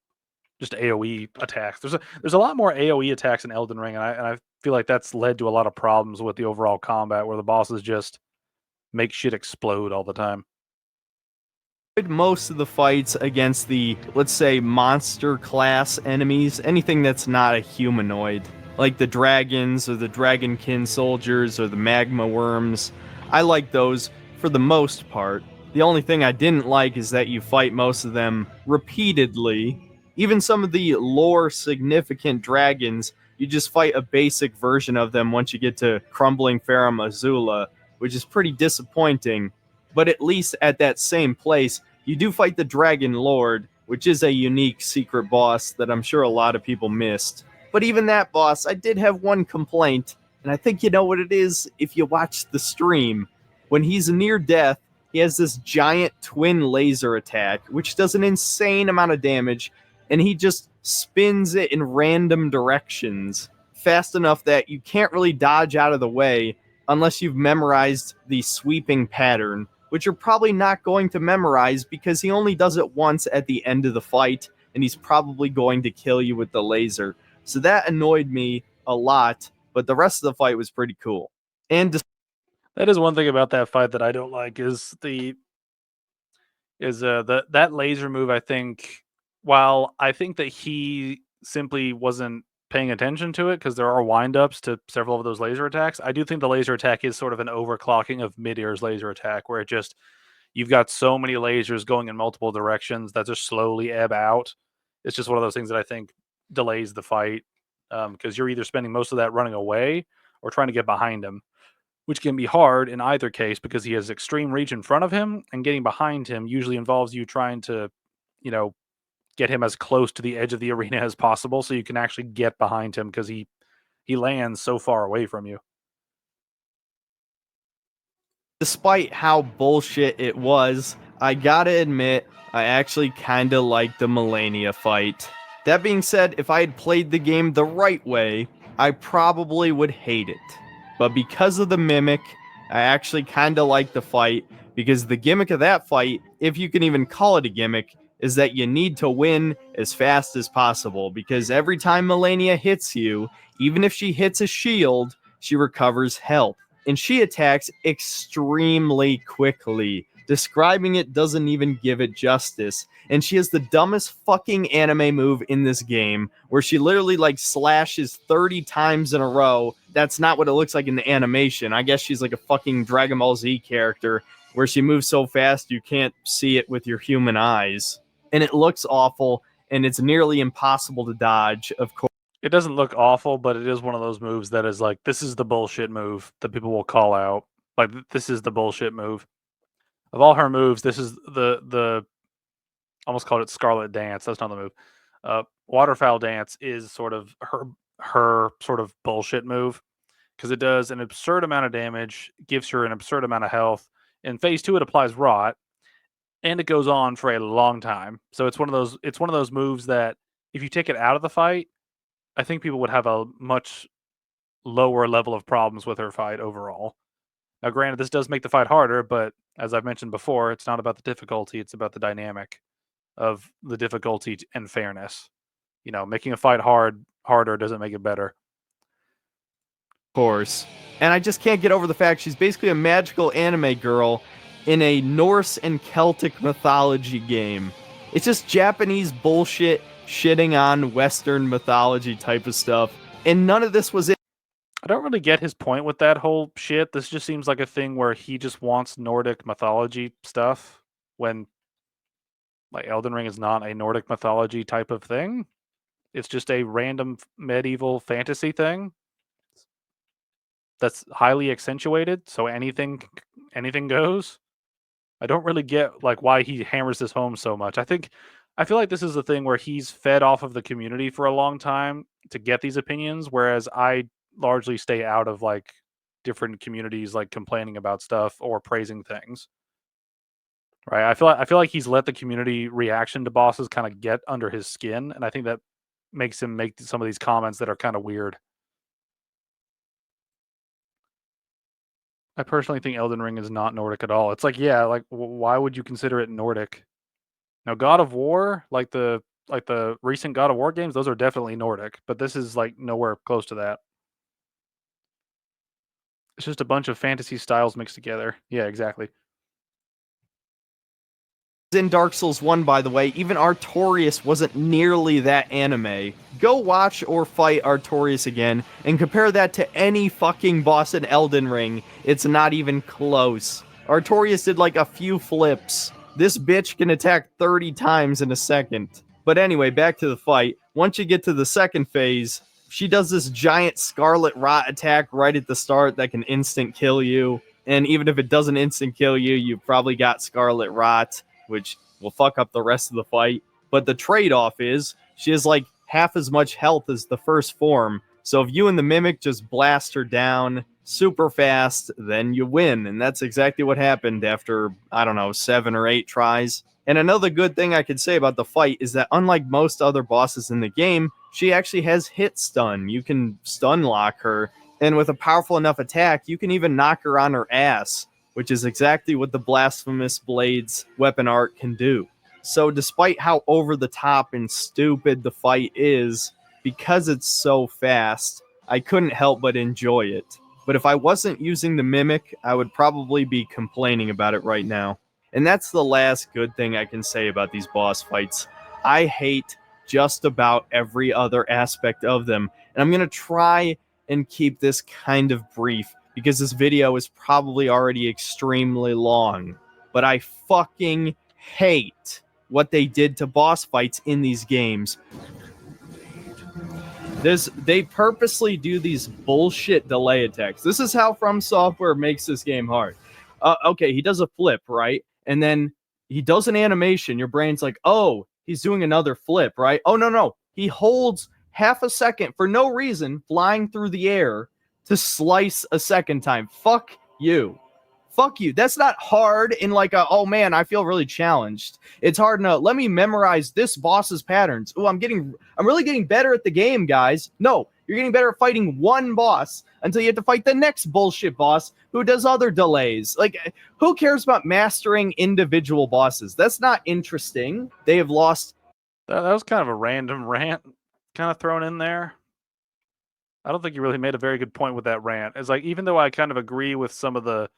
Speaker 1: just AOE attacks. There's a lot more AOE attacks in Elden Ring, and I feel like that's led to a lot of problems with the overall combat, where the bosses just make shit explode all the time.
Speaker 2: Most of the fights against the, let's say, monster class enemies, anything that's not a humanoid, like the dragons or the dragonkin soldiers or the magma worms. I like those for the most part. The only thing I didn't like is that you fight most of them repeatedly, Even some of the lore significant dragons, you just fight a basic version of them once you get to Crumbling Farum Azula, which is pretty disappointing. But at least at that same place, you do fight the Dragon Lord, which is a unique secret boss that I'm sure a lot of people missed. But even that boss, I did have one complaint, and I think you know what it is if you watch the stream. When he's near death, he has this giant twin laser attack, which does an insane amount of damage, and he just spins it in random directions fast enough that you can't really dodge out of the way unless you've memorized the sweeping pattern, which you're probably not going to memorize because he only does it once at the end of the fight, and he's probably going to kill you with the laser. So that annoyed me a lot, but the rest of the fight was pretty cool. And
Speaker 1: That is one thing about that fight that I don't like is that laser move. I think while I think that he simply wasn't paying attention to it because there are windups to several of those laser attacks, I do think the laser attack is sort of an overclocking of mid-air's laser attack, where it just you've got so many lasers going in multiple directions that just slowly ebb out. It's just one of those things that I think delays the fight because you're either spending most of that running away or trying to get behind him, which can be hard in either case because he has extreme reach in front of him, and getting behind him usually involves you trying to, you know, get him as close to the edge of the arena as possible so you can actually get behind him because he lands so far away from you.
Speaker 2: despite how bullshit it was, I gotta admit, I actually kinda liked the Melania fight. That being said, if I had played the game the right way, I probably would hate it. But because of the Mimic, I actually kinda like the fight, because the gimmick of that fight, if you can even call it a gimmick, is that you need to win as fast as possible, because every time Melania hits you, even if she hits a shield, she recovers health. And she attacks extremely quickly. Describing it doesn't even give it justice. And she has the dumbest fucking anime move in this game, where she literally like slashes 30 times in a row. That's not what it looks like in the animation. I guess she's like a fucking Dragon Ball Z character, where she moves so fast you can't see it with your human eyes. And it looks awful, and it's nearly impossible to dodge, of course.
Speaker 1: It doesn't look awful, but it is one of those moves that is like, this is the bullshit move that people will call out. Like, this is the bullshit move. Of all her moves, this is the almost called it Scarlet Dance. That's not the move. Waterfowl Dance is sort of her sort of bullshit move because it does an absurd amount of damage, gives her an absurd amount of health. In phase 2, it applies rot, and it goes on for a long time. So it's one of those moves that if you take it out of the fight, I think people would have a much lower level of problems with her fight overall. Now, granted, this does make the fight harder, but as I've mentioned before, it's not about the difficulty; it's about the dynamic of the difficulty and fairness. You know, making a fight harder doesn't make it better.
Speaker 2: Course. And I just can't get over the fact she's basically a magical anime girl in a Norse and Celtic mythology game. It's just Japanese bullshit shitting on Western mythology type of stuff. And none of this was it.
Speaker 1: I don't really get his point with that whole shit. This just seems like a thing where he just wants Nordic mythology stuff when like Elden Ring is not a Nordic mythology type of thing. It's just a random medieval fantasy thing that's highly accentuated, so anything goes. I don't really get like why he hammers this home so much. I feel like this is the thing where he's fed off of the community for a long time to get these opinions, whereas I largely stay out of like different communities like complaining about stuff or praising things. Right? I feel like he's let the community reaction to bosses kind of get under his skin, and I think that makes him make some of these comments that are kind of weird. I personally think Elden Ring is not Nordic at all. It's like, yeah, like why would you consider it Nordic? Now, God of War, like the recent God of War games, those are definitely Nordic, but this is like nowhere close to that. It's just a bunch of fantasy styles mixed together. Yeah, exactly.
Speaker 2: In Dark Souls 1, by the way, even Artorias wasn't nearly that anime. Go watch or fight Artorias again, and compare that to any fucking boss in Elden Ring. It's not even close. Artorias did like a few flips. This bitch can attack 30 times in a second. But anyway, back to the fight. Once you get to the second phase, she does this giant scarlet rot attack right at the start that can instant kill you. And even if it doesn't instant kill you, you've probably got scarlet rot, which will fuck up the rest of the fight. But the trade-off is she has like half as much health as the first form. So if you and the Mimic just blast her down super fast, then you win. And that's exactly what happened after, I don't know, 7 or 8 tries. And another good thing I could say about the fight is that unlike most other bosses in the game, she actually has hit stun. You can stun lock her, and with a powerful enough attack, you can even knock her on her ass, which is exactly what the Blasphemous Blades weapon art can do. So despite how over the top and stupid the fight is, because it's so fast, I couldn't help but enjoy it. But if I wasn't using the Mimic, I would probably be complaining about it right now. And that's the last good thing I can say about these boss fights. I hate just about every other aspect of them. And I'm going to try and keep this kind of brief because this video is probably already extremely long. But I fucking hate what they did to boss fights in these games. They purposely do these bullshit delay attacks. This is how From Software makes this game hard. Okay, he does a flip, right? And then he does an animation. Your brain's like, oh, he's doing another flip, right? Oh, no. He holds half a second for no reason, flying through the air to slice a second time. Fuck you. Fuck you. That's not hard in like a, oh man, I feel really challenged. It's hard to let me memorize this boss's patterns. Oh, I'm really getting better at the game, guys. No, you're getting better at fighting one boss until you have to fight the next bullshit boss who does other delays. Like, who cares about mastering individual bosses? That's not interesting. They have lost.
Speaker 1: That was kind of a random rant kind of thrown in there. I don't think you really made a very good point with that rant. It's like, even though I kind of agree with some of the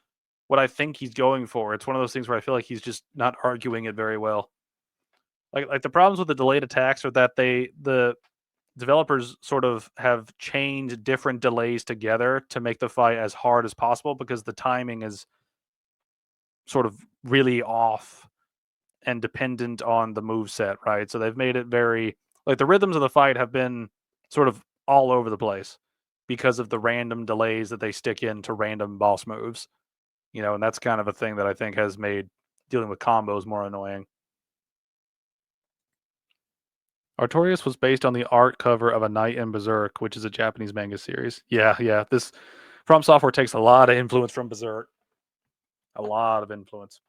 Speaker 1: what I think he's going for, it's one of those things where I feel like he's just not arguing it very well. Like the problems with the delayed attacks are that the developers sort of have chained different delays together to make the fight as hard as possible because the timing is sort of really off and dependent on the move set, right? So they've made it very like the rhythms of the fight have been sort of all over the place because of the random delays that they stick into random boss moves. And that's kind of a thing that I think has made dealing with combos more annoying. Artorias was based on the art cover of A Night in Berserk, which is a Japanese manga series. Yeah. This From Software takes a lot of influence from Berserk. A lot of influence.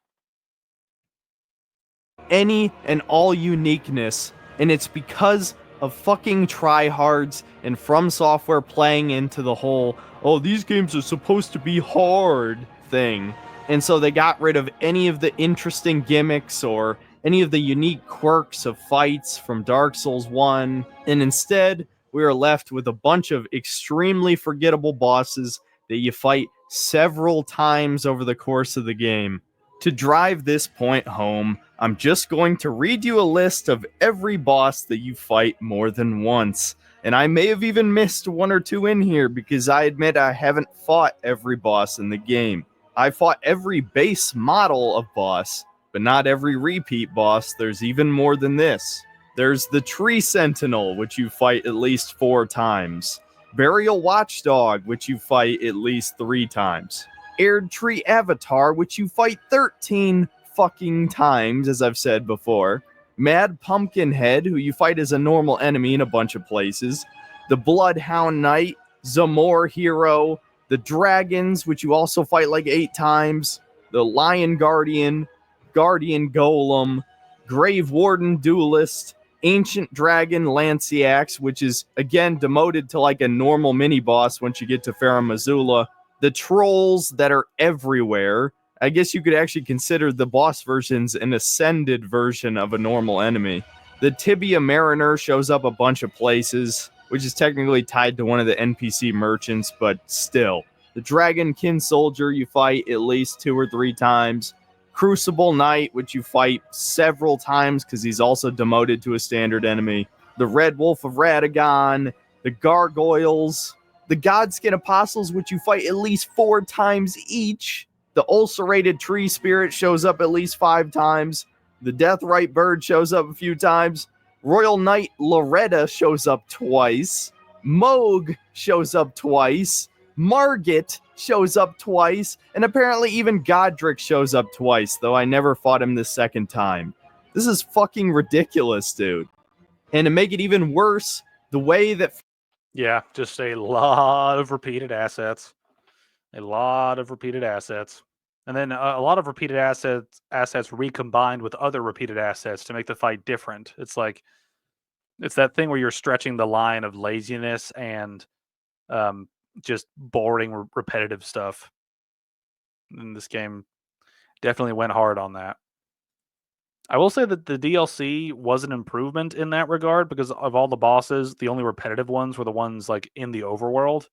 Speaker 2: Any and all uniqueness, and it's because of fucking tryhards and From Software playing into the whole, oh, these games are supposed to be hard thing. And so they got rid of any of the interesting gimmicks or any of the unique quirks of fights from Dark Souls 1, and instead we are left with a bunch of extremely forgettable bosses that you fight several times over the course of the game. To drive this point home, I'm just going to read you a list of every boss that you fight more than once. And I may have even missed 1 or 2 in here because I admit I haven't fought every boss in the game. I fought every base model of boss, but not every repeat boss. There's even more than this. There's the Tree Sentinel, which you fight at least 4 times. Burial Watchdog, which you fight at least 3 times. Aird Tree Avatar, which you fight 13 fucking times, as I've said before. Mad Pumpkinhead, who you fight as a normal enemy in a bunch of places. The Bloodhound Knight, Zamor Hero, the Dragons, which you also fight like 8 times. The Lion Guardian, Guardian Golem, Grave Warden Duelist, Ancient Dragon Lanciax, which is, again, demoted to like a normal mini-boss once you get to Farum Azula. The Trolls that are everywhere. I guess you could actually consider the boss versions an ascended version of a normal enemy. The Tibia Mariner shows up a bunch of places, which is technically tied to one of the NPC merchants, but still. The Dragonkin Soldier you fight at least 2 or 3 times. Crucible Knight, which you fight several times because he's also demoted to a standard enemy. The Red Wolf of Radagon. The Gargoyles. The Godskin Apostles, which you fight at least 4 times each. The Ulcerated Tree Spirit shows up at least 5 times. The Deathrite Bird shows up a few times. Royal Knight Loretta shows up twice. Moog shows up twice. Margit shows up twice. And apparently even Godric shows up twice, though I never fought him the second time. This is fucking ridiculous, dude. And to make it even worse, the way that...
Speaker 1: Yeah, just a lot of repeated assets. A lot of repeated assets. And then a lot of repeated assets recombined with other repeated assets to make the fight different. It's like, it's that thing where you're stretching the line of laziness and just boring, repetitive stuff. And this game definitely went hard on that. I will say that the DLC was an improvement in that regard because of all the bosses, the only repetitive ones were the ones like in the overworld,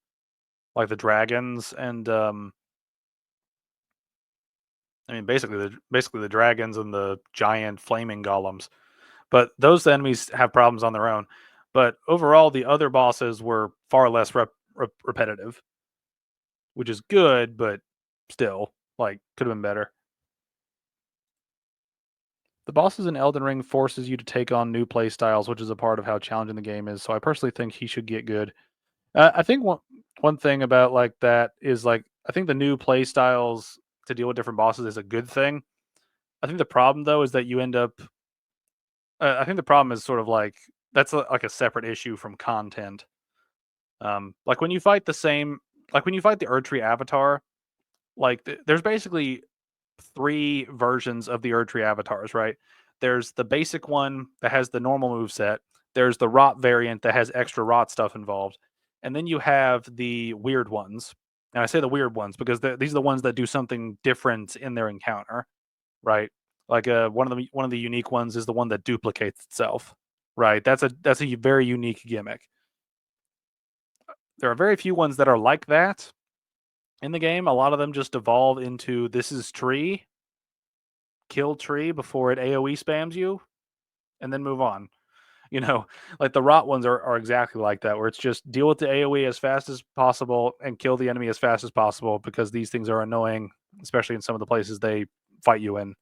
Speaker 1: like the dragons and I mean basically the dragons and the giant flaming golems. But those enemies have problems on their own. But overall, the other bosses were far less repetitive, which is good, but still, like, could have been better. The bosses in Elden Ring forces you to take on new play styles, which is a part of how challenging the game is. So I personally think he should get good. I think one thing about like that is like I think the new play styles to deal with different bosses is a good thing. I think the problem though is that you end up. I think the problem is sort of like that's like a separate issue from content. Like when you fight the same, like when you fight the Erdtree avatar, like there's basically three versions of the Erdtree avatars, right? There's the basic one that has the normal move set. There's the rot variant that has extra rot stuff involved. And then you have the weird ones. And I say the weird ones because these are the ones that do something different in their encounter, right? Like one of the unique ones is the one that duplicates itself, right? That's a very unique gimmick. There are very few ones that are like that in the game. A lot of them just evolve into this is tree, kill tree before it AoE spams you, and then move on. You know, like the rot ones are exactly like that, where it's just deal with the AoE as fast as possible and kill the enemy as fast as possible because these things are annoying, especially in some of the places they fight you in.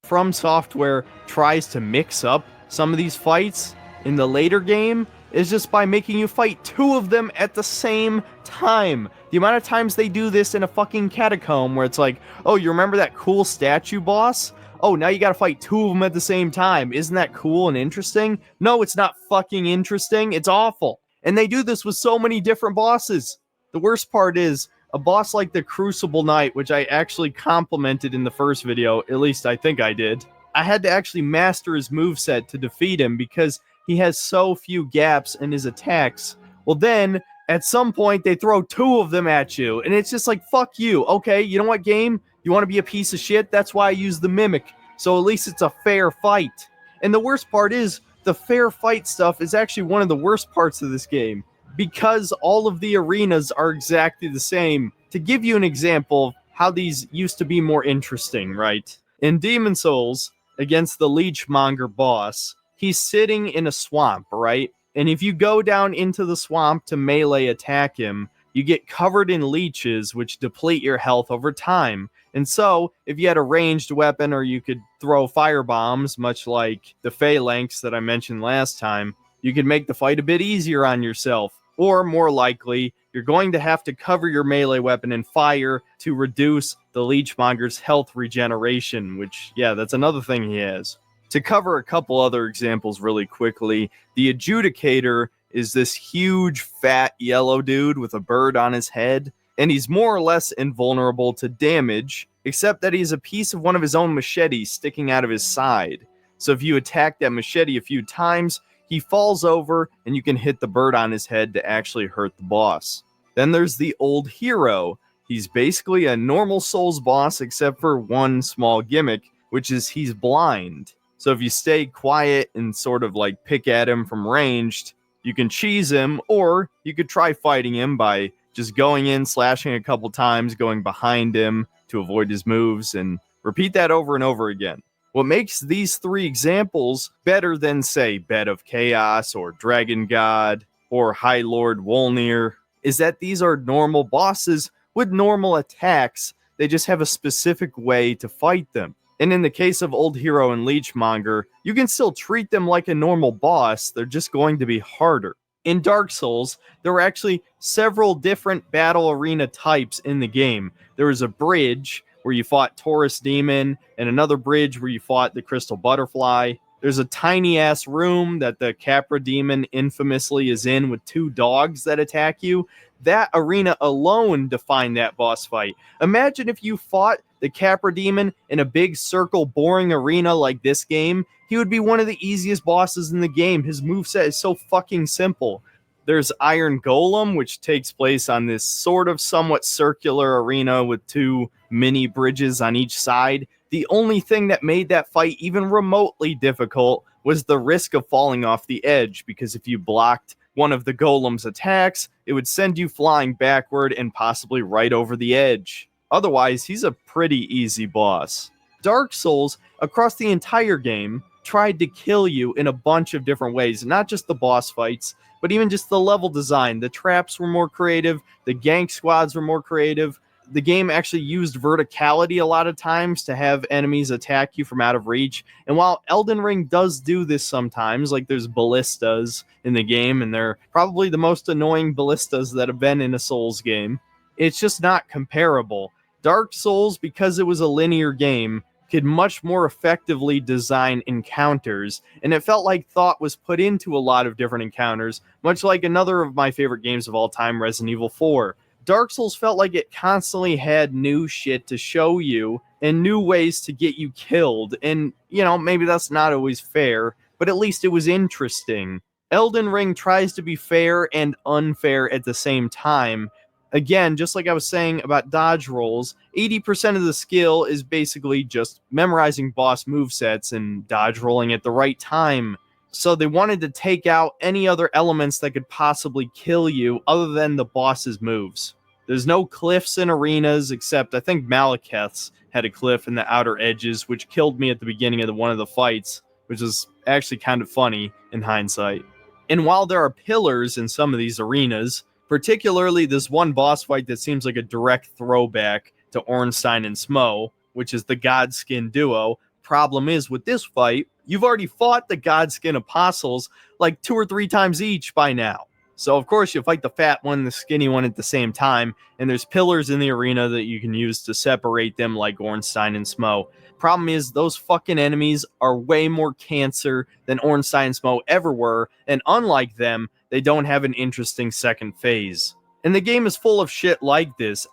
Speaker 2: From Software tries to mix up some of these fights in the later game is just by making you fight two of them at the same time. The amount of times they do this in a fucking catacomb where it's like, oh, you remember that cool statue boss? Oh, now you gotta fight two of them at the same time. Isn't that cool and interesting? No, it's not fucking interesting. It's awful. And they do this with so many different bosses. The worst part is, a boss like the Crucible Knight, which I actually complimented in the first video, at least I think I did, I had to actually master his moveset to defeat him because he has so few gaps in his attacks. Well then, at some point, they throw two of them at you, and it's just like, fuck you. Okay, you know what, game? You want to be a piece of shit? That's why I use the Mimic. So at least it's a fair fight. And the worst part is, the fair fight stuff is actually one of the worst parts of this game, because all of the arenas are exactly the same. To give you an example of how these used to be more interesting, right? In Demon Souls, against the Leechmonger boss, he's sitting in a swamp, right? And if you go down into the swamp to melee attack him, you get covered in leeches, which deplete your health over time. And so, if you had a ranged weapon or you could throw fire bombs, much like the phalanx that I mentioned last time, you could make the fight a bit easier on yourself. Or, more likely, you're going to have to cover your melee weapon in fire to reduce the Leechmonger's health regeneration, which, yeah, that's another thing he has. To cover a couple other examples really quickly, the Adjudicator is this huge, fat, yellow dude with a bird on his head, and he's more or less invulnerable to damage, except that he has a piece of one of his own machetes sticking out of his side. So if you attack that machete a few times, he falls over, and you can hit the bird on his head to actually hurt the boss. Then there's the Old Hero. He's basically a normal Souls boss, except for one small gimmick, which is he's blind. So if you stay quiet and sort of like pick at him from ranged, you can cheese him, or you could try fighting him by just going in, slashing a couple times, going behind him to avoid his moves, and repeat that over and over again. What makes these three examples better than, say, Bed of Chaos, or Dragon God, or High Lord Wolnir, is that these are normal bosses with normal attacks. They just have a specific way to fight them. And in the case of Old Hero and Leechmonger, you can still treat them like a normal boss, they're just going to be harder. In Dark Souls, there were actually several different battle arena types in the game. There was a bridge where you fought Taurus Demon, and another bridge where you fought the Crystal Butterfly. There's a tiny ass room that the Capra Demon infamously is in with two dogs that attack you. That arena alone defined that boss fight. Imagine if you fought the Capra Demon in a big circle boring arena like this game. He would be one of the easiest bosses in the game. His moveset is so fucking simple. There's Iron Golem, which takes place on this sort of somewhat circular arena with two mini bridges on each side. The only thing that made that fight even remotely difficult was the risk of falling off the edge, because if you blocked one of the golem's attacks, it would send you flying backward and possibly right over the edge. Otherwise, he's a pretty easy boss. Dark Souls, across the entire game, tried to kill you in a bunch of different ways, not just the boss fights, but even just the level design. The traps were more creative, the gank squads were more creative. The game actually used verticality a lot of times to have enemies attack you from out of reach. And while Elden Ring does do this sometimes, like there's ballistas in the game, and they're probably the most annoying ballistas that have been in a Souls game, it's just not comparable. Dark Souls, because it was a linear game, could much more effectively design encounters, and it felt like thought was put into a lot of different encounters, much like another of my favorite games of all time, Resident Evil 4. Dark Souls felt like it constantly had new shit to show you and new ways to get you killed, and, maybe that's not always fair, but at least it was interesting. Elden Ring tries to be fair and unfair at the same time. Again, just like I was saying about dodge rolls, 80% of the skill is basically just memorizing boss movesets and dodge rolling at the right time. So they wanted to take out any other elements that could possibly kill you other than the boss's moves. There's no cliffs in arenas, except I think Malekith's had a cliff in the outer edges, which killed me at the beginning of one of the fights, which is actually kind of funny in hindsight. And while there are pillars in some of these arenas, particularly this one boss fight that seems like a direct throwback to Ornstein and Smough, which is the Godskin duo. Problem is, with this fight, you've already fought the Godskin apostles like 2 or 3 times each by now. So of course you fight the fat one and the skinny one at the same time, and there's pillars in the arena that you can use to separate them like Ornstein and Smough. Problem is, those fucking enemies are way more cancer than Ornstein and Smough ever were, and unlike them, they don't have an interesting second phase. And the game is full of shit like this.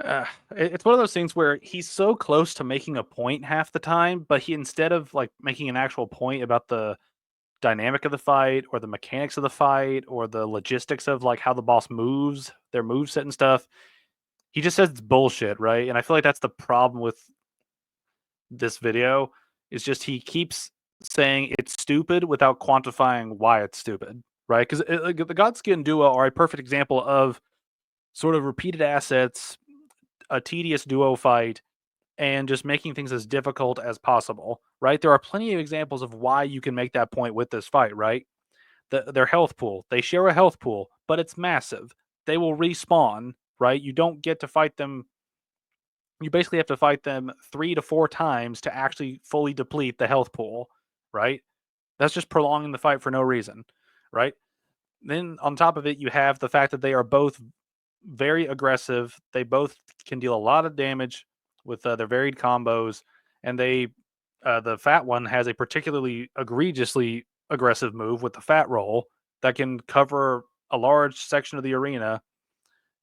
Speaker 1: It's one of those things where he's so close to making a point half the time, but he, instead of like making an actual point about the dynamic of the fight or the mechanics of the fight or the logistics of like how the boss moves, their moveset and stuff, he just says it's bullshit, right? And I feel like that's the problem with this video, is just he keeps saying it's stupid without quantifying why it's stupid, right? Because the Godskin duo are a perfect example of sort of repeated assets, a tedious duo fight, and just making things as difficult as possible, right? There are plenty of examples of why you can make that point with this fight, right? Their health pool. They share a health pool, but it's massive. They will respawn, right? You don't get to fight them. You basically have to fight them 3 to 4 times to actually fully deplete the health pool, right? That's just prolonging the fight for no reason, right? Then on top of it, you have the fact that they are both very aggressive. They both can deal a lot of damage with their varied combos, and the fat one has a particularly egregiously aggressive move with the fat roll that can cover a large section of the arena,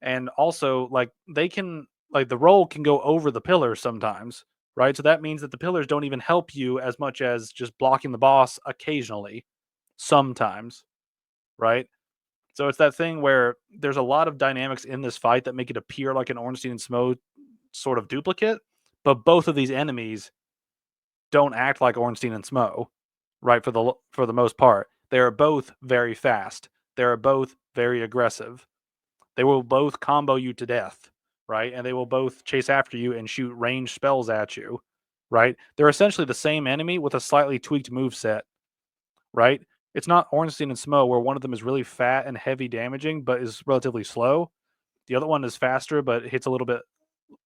Speaker 1: and also like they can like the roll can go over the pillars sometimes, right? So that means that the pillars don't even help you as much as just blocking the boss occasionally, sometimes, right? So it's that thing where there's a lot of dynamics in this fight that make it appear like an Ornstein and Smough sort of duplicate, but both of these enemies don't act like Ornstein and Smough, right? For the most part, they are both very fast. They are both very aggressive. They will both combo you to death, right? And they will both chase after you and shoot ranged spells at you, right? They're essentially the same enemy with a slightly tweaked move set, right? It's not Ornstein and Smough where one of them is really fat and heavy damaging, but is relatively slow. The other one is faster, but hits a little bit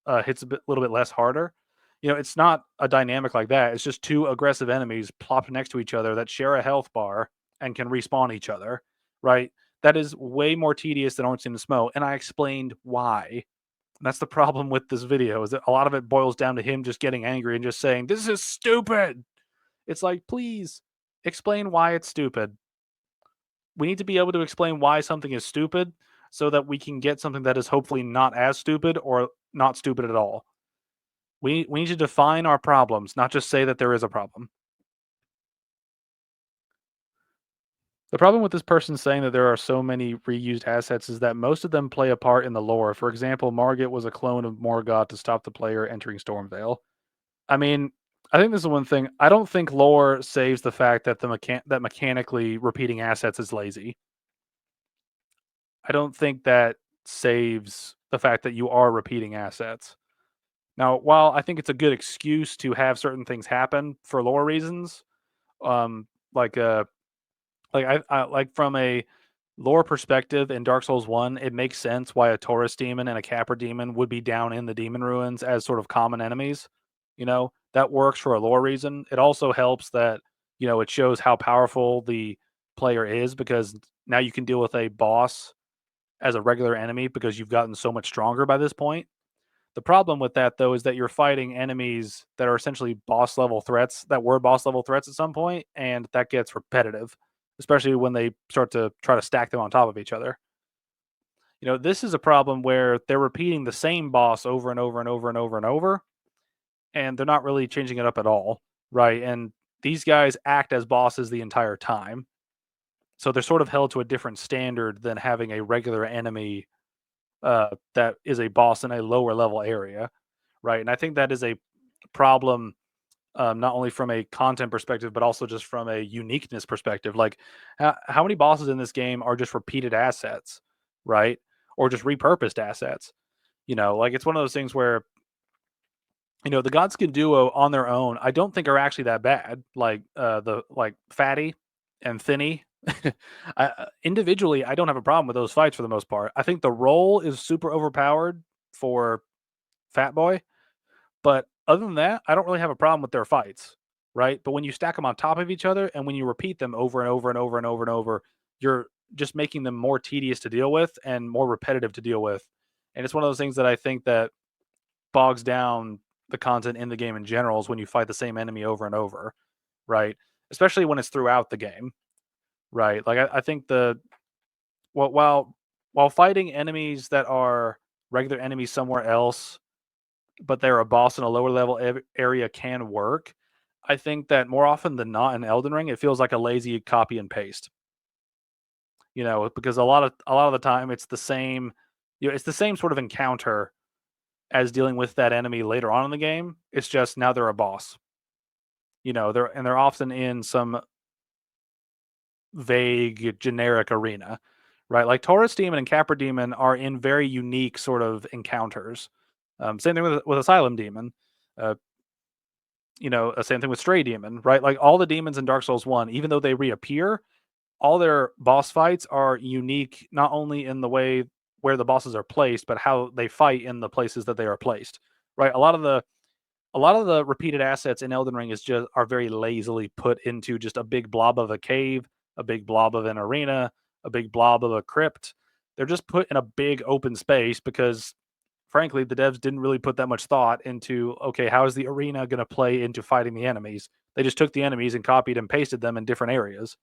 Speaker 1: little bit less harder. It's not a dynamic like that. It's just two aggressive enemies plopped next to each other that share a health bar and can respawn each other, right? That is way more tedious than Orange Team and Smo, and I explained why. And that's the problem with this video is that a lot of it boils down to him just getting angry and just saying, "This is stupid." It's like, please explain why it's stupid. We need to be able to explain why something is stupid so that we can get something that is hopefully not as stupid or not stupid at all. We need to define our problems, not just say that there is a problem. The problem with this person saying that there are so many reused assets is that most of them play a part in the lore. For example, Margit was a clone of Morgoth to stop the player entering Stormvale. I mean, I think this is one thing. I don't think lore saves the fact that that mechanically repeating assets is lazy. I don't think that saves the fact that you are repeating assets. Now, while I think it's a good excuse to have certain things happen for lore reasons, um, like like from a lore perspective in Dark Souls 1, it makes sense why a Taurus demon and a Capra demon would be down in the demon ruins as sort of common enemies. That works for a lore reason. It also helps that, it shows how powerful the player is because now you can deal with a boss as a regular enemy because you've gotten so much stronger by this point. The problem with that though is that you're fighting enemies that are essentially boss level threats that were boss level threats at some point, and that gets repetitive, especially when they start to try to stack them on top of each other. This is a problem where they're repeating the same boss over and over and over and over and over, and they're not really changing it up at all, right? And these guys act as bosses the entire time. So they're sort of held to a different standard than having a regular enemy that is a boss in a lower level area, right? And I think that is a problem, not only from a content perspective, but also just from a uniqueness perspective. Like, how many bosses in this game are just repeated assets, right? Or just repurposed assets? Like it's one of those things where the Godskin duo on their own, I don't think are actually that bad. Like the like Fatty and Thinny. Individually, I don't have a problem with those fights for the most part. I think the role is super overpowered for Fat Boy, but other than that, I don't really have a problem with their fights, right? But when you stack them on top of each other and when you repeat them over and over and over and over and over, you're just making them more tedious to deal with and more repetitive to deal with. And it's one of those things that I think that bogs down the content in the game in general is when you fight the same enemy over and over, right? Especially when it's throughout the game, right? Like I think well, while fighting enemies that are regular enemies somewhere else, but they're a boss in a lower level area can work. I think that more often than not in Elden Ring, it feels like a lazy copy and paste. Because a lot of the time it's the same, it's the same sort of encounter as dealing with that enemy later on in the game. It's just now they're a boss. They're often in some vague generic arena, right? Like Taurus Demon and Capra Demon are in very unique sort of encounters. Same thing with Asylum Demon. Uh, same thing with Stray Demon, right? Like all the demons in Dark Souls 1, even though they reappear, all their boss fights are unique, not only in the way where the bosses are placed, but how they fight in the places that they are placed, right? A lot of the repeated assets in Elden Ring are very lazily put into just a big blob of a cave, a big blob of an arena, a big blob of a crypt. They're just put in a big open space because frankly, the devs didn't really put that much thought into, okay, how is the arena going to play into fighting the enemies? They just took the enemies and copied and pasted them in different areas.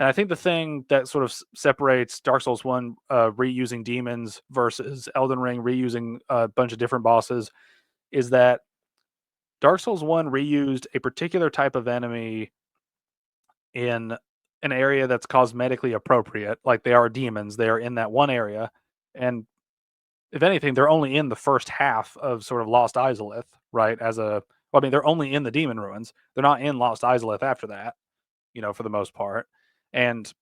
Speaker 1: And I think the thing that sort of separates Dark Souls 1 reusing demons versus Elden Ring reusing a bunch of different bosses is that Dark Souls 1 reused a particular type of enemy in an area that's cosmetically appropriate. Like they are demons, they are in that one area. And if anything, they're only in the first half of sort of Lost Izalith, right? They're only in the demon ruins. They're not in Lost Izalith after that, for the most part. And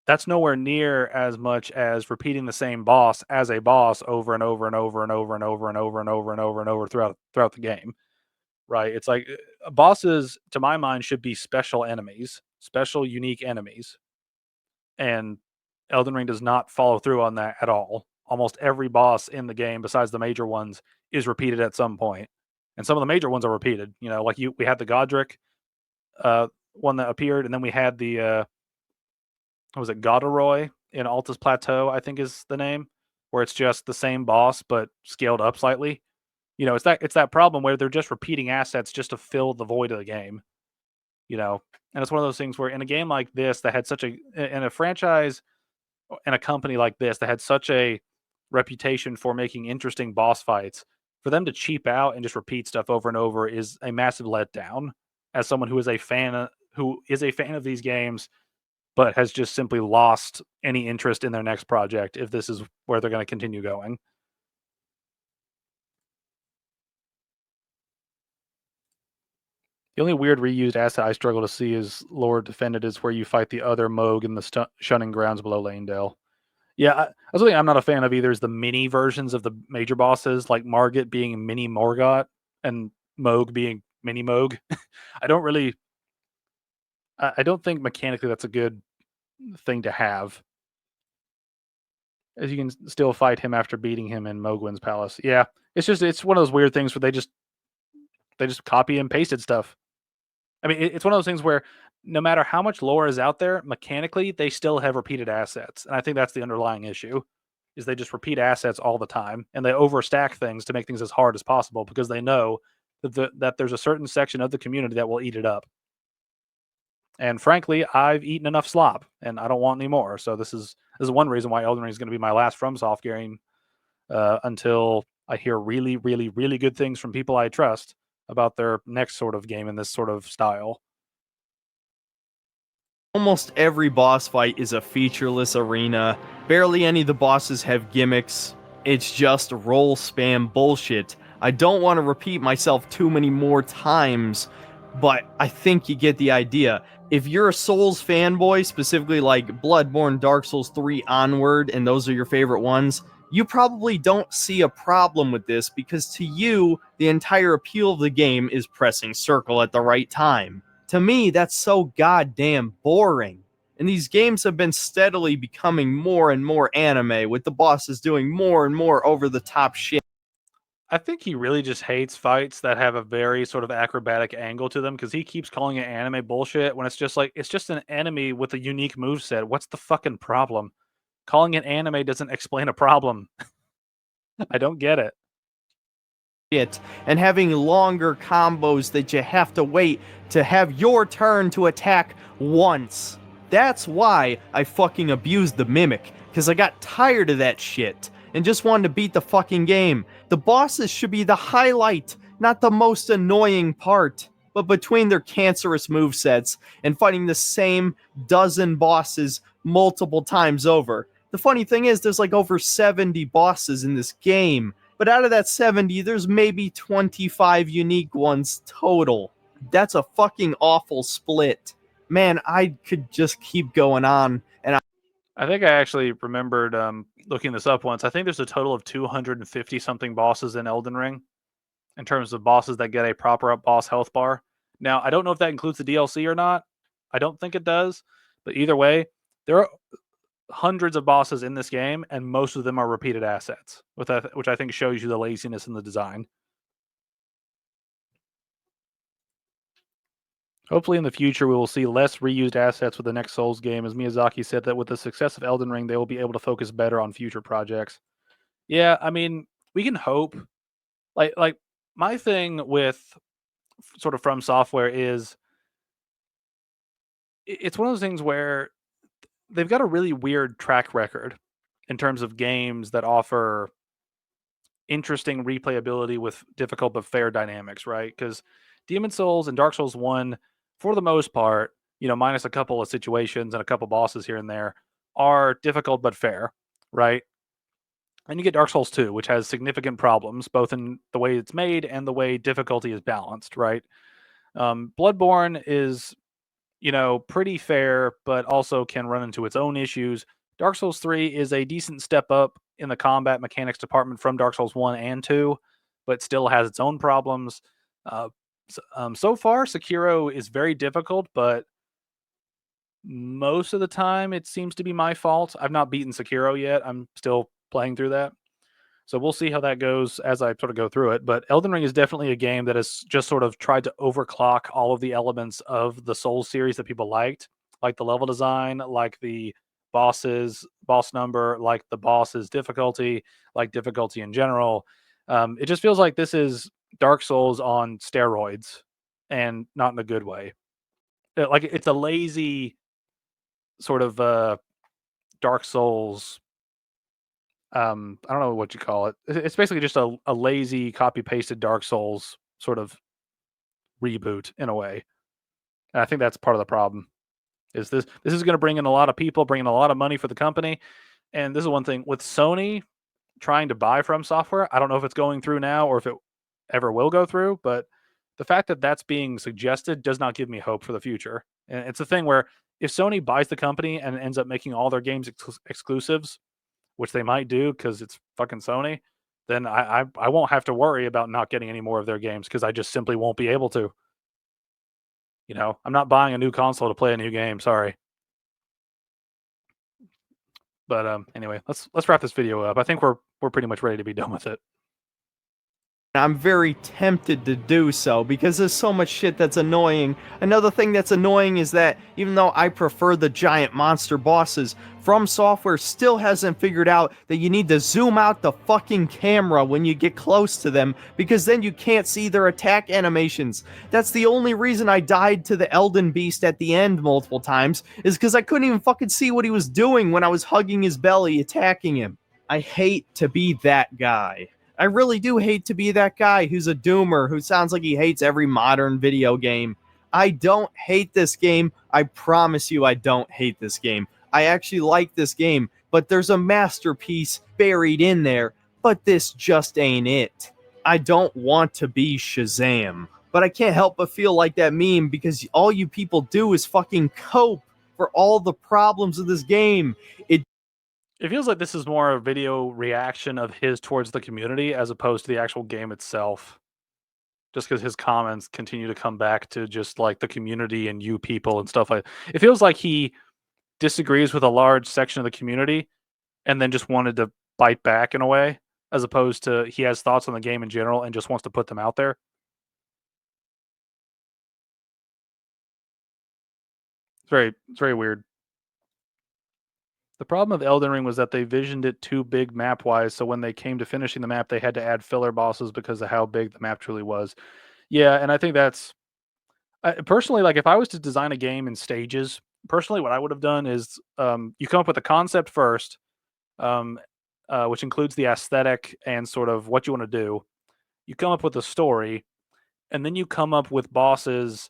Speaker 1: that's nowhere near as much as repeating the same boss as a boss over and over and over and over and over and over and over and over and over throughout the game, right? It's like bosses, to my mind, should be special enemies, special unique enemies, and Elden Ring does not follow through on that at all. almost every boss in the game, besides the major ones, is repeated at some point. And some of the major ones are repeated. Like we had the Godric one that appeared, and then we had the what was it, Goderoy in Altus Plateau, I think is the name, where it's just the same boss but scaled up slightly. It's that problem where they're just repeating assets just to fill the void of the game. And it's one of those things where in a game like this that had such in a franchise and a company like this that had such a reputation for making interesting boss fights, for them to cheap out and just repeat stuff over and over is a massive letdown. As someone who is a fan of these games, but has just simply lost any interest in their next project if this is where they're going to continue going. The only weird reused asset I struggle to see is Lord Defended is where you fight the other Moog in the shunning grounds below Lanedale. Yeah, that's something I'm not a fan of either is the mini versions of the major bosses, like Margit being mini Morgott and Moog being mini Moog. I don't really I don't think mechanically that's a good thing to have. As you can still fight him after beating him in Mogwin's palace. Yeah, it's one of those weird things where they just copy and pasted stuff. I mean, it's one of those things where no matter how much lore is out there, mechanically they still have repeated assets, and I think that's the underlying issue. Is they just repeat assets all the time, and they overstack things to make things as hard as possible because they know that there's a certain section of the community that will eat it up. And frankly, I've eaten enough slop, and I don't want any more. So this is one reason why Elden Ring is going to be my last FromSoft game until I hear really, really, really good things from people I trust about their next sort of game in this sort of style.
Speaker 2: Almost every boss fight is a featureless arena. Barely any of the bosses have gimmicks. It's just roll spam bullshit. I don't want to repeat myself too many more times, but I think you get the idea. If you're a Souls fanboy, specifically like Bloodborne, Dark Souls 3 onward, and those are your favorite ones, you probably don't see a problem with this because to you, the entire appeal of the game is pressing circle at the right time. To me, that's so goddamn boring. And these games have been steadily becoming more and more anime, with the bosses doing more and more over the top shit.
Speaker 1: I think he really just hates fights that have a very sort of acrobatic angle to them because he keeps calling it anime bullshit when it's just like it's just an enemy with a unique move set. What's the fucking problem? Calling it anime doesn't explain a problem. I don't get it.
Speaker 2: And having longer combos that you have to wait to have your turn to attack once. That's why I fucking abused the Mimic, because I got tired of that shit and just wanted to beat the fucking game. The bosses should be the highlight, not the most annoying part. But between their cancerous movesets and fighting the same dozen bosses multiple times over, the funny thing is there's like over 70 bosses in this game. But out of that 70, there's maybe 25 unique ones total. That's a fucking awful split. Man, I could just keep going on. And
Speaker 1: I think I actually remembered looking this up once. I think there's a total of 250 something bosses in Elden Ring in terms of bosses that get a proper up boss health bar. Now, I don't know if that includes the DLC or not. I don't think it does. But either way, there are hundreds of bosses in this game, and most of them are repeated assets, which I think shows you the laziness in the design. Hopefully, in the future, we will see less reused assets with the next Souls game, as Miyazaki said that with the success of Elden Ring, they will be able to focus better on future projects. Yeah, I mean, we can hope. Like my thing with sort of From Software is it's one of those things where they've got a really weird track record in terms of games that offer interesting replayability with difficult but fair dynamics, right? Because Demon Souls and Dark Souls 1, for the most part, minus a couple of situations and a couple bosses here and there, are difficult but fair, right? And you get Dark Souls 2, which has significant problems, both in the way it's made and the way difficulty is balanced, right? Bloodborne is, pretty fair, but also can run into its own issues. Dark Souls 3 is a decent step up in the combat mechanics department from Dark Souls 1 and 2, but still has its own problems. So far, Sekiro is very difficult, but most of the time it seems to be my fault. I've not beaten Sekiro yet. I'm still playing through that. So we'll see how that goes as I sort of go through it. But Elden Ring is definitely a game that has just sort of tried to overclock all of the elements of the Souls series that people liked, like the level design, like the bosses, boss number, like the boss's difficulty, like difficulty in general. It just feels like this is Dark Souls on steroids, and not in a good way. Like it's a lazy sort of Dark Souls. I don't know what you call it. It's basically just a lazy copy pasted Dark Souls sort of reboot in a way. And I think that's part of the problem. Is this is going to bring in a lot of people, bring in a lot of money for the company. And this is one thing with Sony trying to buy From Software. I don't know if it's going through now or if it ever will go through, but the fact that that's being suggested does not give me hope for the future. And it's a thing where if Sony buys the company and ends up making all their games exclusives, which they might do because it's fucking Sony, then I won't have to worry about not getting any more of their games because I just simply won't be able to. You know, I'm not buying a new console to play a new game. Sorry. But anyway, let's wrap this video up. I think we're pretty much ready to be done with it.
Speaker 2: I'm very tempted to do so because there's so much shit that's annoying. Another thing that's annoying is that even though I prefer the giant monster bosses, From Software still hasn't figured out that you need to zoom out the fucking camera when you get close to them because then you can't see their attack animations. That's the only reason I died to the Elden Beast at the end multiple times, is because I couldn't even fucking see what he was doing when I was hugging his belly attacking him. I hate to be that guy. I really do hate to be that guy who's a doomer who sounds like he hates every modern video game. I don't hate this game. I promise you I don't hate this game. I actually like this game, but there's a masterpiece buried in there, but this just ain't it. I don't want to be Shazam, but I can't help but feel like that meme because all you people do is fucking cope for all the problems of this game.
Speaker 1: It feels like this is more a video reaction of his towards the community as opposed to the actual game itself. Just because his comments continue to come back to just like the community and you people and stuff like. It feels like he disagrees with a large section of the community and then just wanted to bite back in a way, as opposed to he has thoughts on the game in general and just wants to put them out there. It's very weird. The problem of Elden Ring was that they visioned it too big map wise, so when they came to finishing the map, they had to add filler bosses because of how big the map truly was. Yeah, and I think that's personally, like if I was to design a game in stages, personally, what I would have done is you come up with a concept first, um, which includes the aesthetic and sort of what you want to do. You come up with a story, and then you come up with bosses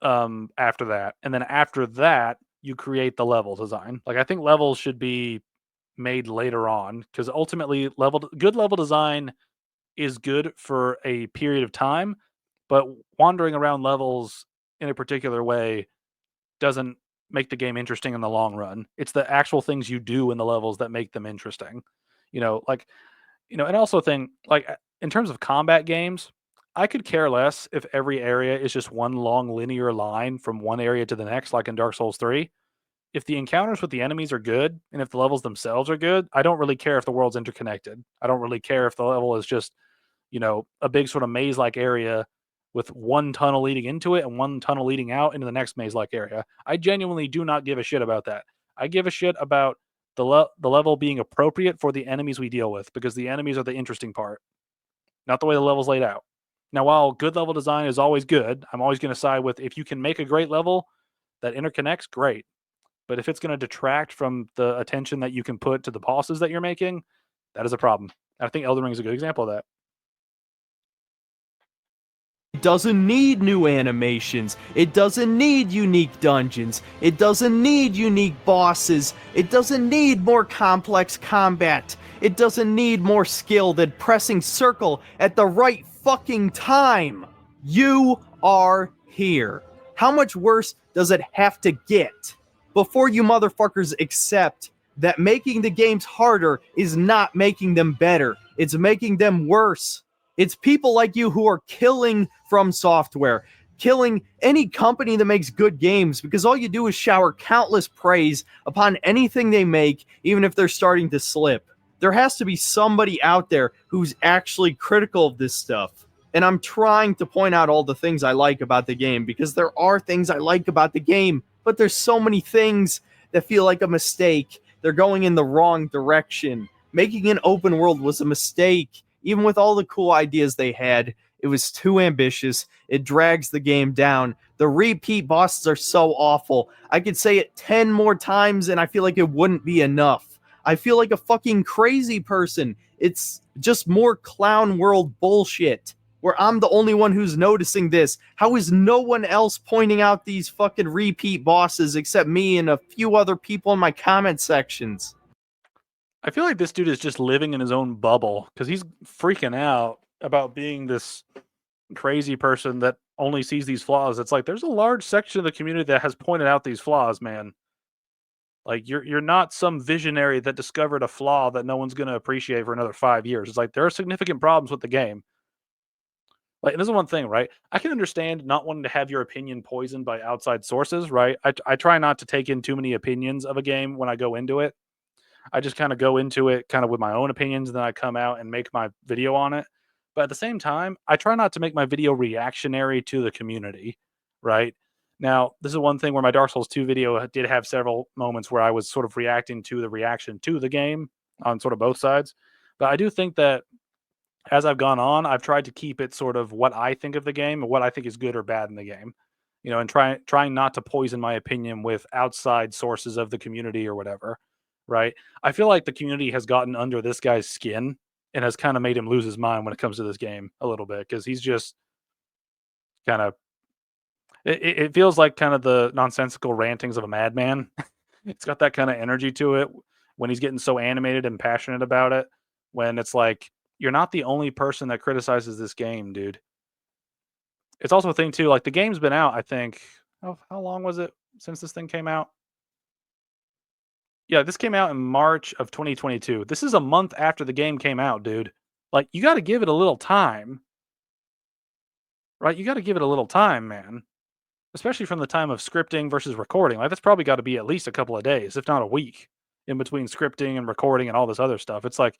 Speaker 1: after that, and then after that, you create the level design. Like I think levels should be made later on because ultimately, good level design is good for a period of time, but wandering around levels in a particular way doesn't make the game interesting in the long run. It's the actual things you do in the levels that make them interesting. Like and also thing like in terms of combat games, I could care less if every area is just one long linear line from one area to the next, like in Dark Souls 3. If the encounters with the enemies are good and if the levels themselves are good, I don't really care if the world's interconnected. I don't really care if the level is just, a big sort of maze like area with one tunnel leading into it and one tunnel leading out into the next maze like area. I genuinely do not give a shit about that. I give a shit about the level being appropriate for the enemies we deal with because the enemies are the interesting part, not the way the level's laid out. Now, while good level design is always good, I'm always going to side with if you can make a great level that interconnects, great. But if it's going to detract from the attention that you can put to the bosses that you're making, that is a problem. I think Elden Ring is a good example of that.
Speaker 2: It doesn't need new animations. It doesn't need unique dungeons. It doesn't need unique bosses. It doesn't need more complex combat. It doesn't need more skill than pressing circle at the right fucking time. You are here. How much worse does it have to get before you motherfuckers accept that making the games harder is not making them better? It's making them worse. It's people like you who are killing From Software, killing any company that makes good games, because all you do is shower countless praise upon anything they make, even if they're starting to slip. There has to be somebody out there who's actually critical of this stuff. And I'm trying to point out all the things I like about the game, because there are things I like about the game, but there's so many things that feel like a mistake. They're going in the wrong direction. Making an open world was a mistake. Even with all the cool ideas they had, it was too ambitious. It drags the game down. The repeat bosses are so awful. I could say it 10 more times and I feel like it wouldn't be enough. I feel like a fucking crazy person. It's just more clown world bullshit, where I'm the only one who's noticing this. How is no one else pointing out these fucking repeat bosses except me and a few other people in my comment sections?
Speaker 1: I feel like this dude is just living in his own bubble because he's freaking out about being this crazy person that only sees these flaws. It's like there's a large section of the community that has pointed out these flaws, man. Like you're not some visionary that discovered a flaw that no one's going to appreciate for another 5 years. It's like there are significant problems with the game. Like, and this is one thing, right? I can understand not wanting to have your opinion poisoned by outside sources, right? I try not to take in too many opinions of a game when I go into it. I just kind of go into it kind of with my own opinions, and then I come out and make my video on it. But at the same time, I try not to make my video reactionary to the community, right? Now, this is one thing where my Dark Souls 2 video did have several moments where I was sort of reacting to the reaction to the game on sort of both sides. But I do think that as I've gone on, I've tried to keep it sort of what I think of the game and what I think is good or bad in the game. And trying not to poison my opinion with outside sources of the community or whatever, right? I feel like the community has gotten under this guy's skin and has kind of made him lose his mind when it comes to this game a little bit, because he's just kind of it feels like kind of the nonsensical rantings of a madman. It's got that kind of energy to it when he's getting so animated and passionate about it. When it's like you're not the only person that criticizes this game, dude. It's also a thing too. Like the game's been out, I think. How long was it since this thing came out? Yeah, this came out in March of 2022. This is a month after the game came out, dude. Like you got to give it a little time, right? You got to give it a little time, man. Especially from the time of scripting versus recording. Like that's probably got to be at least a couple of days, if not a week, in between scripting and recording and all this other stuff. It's like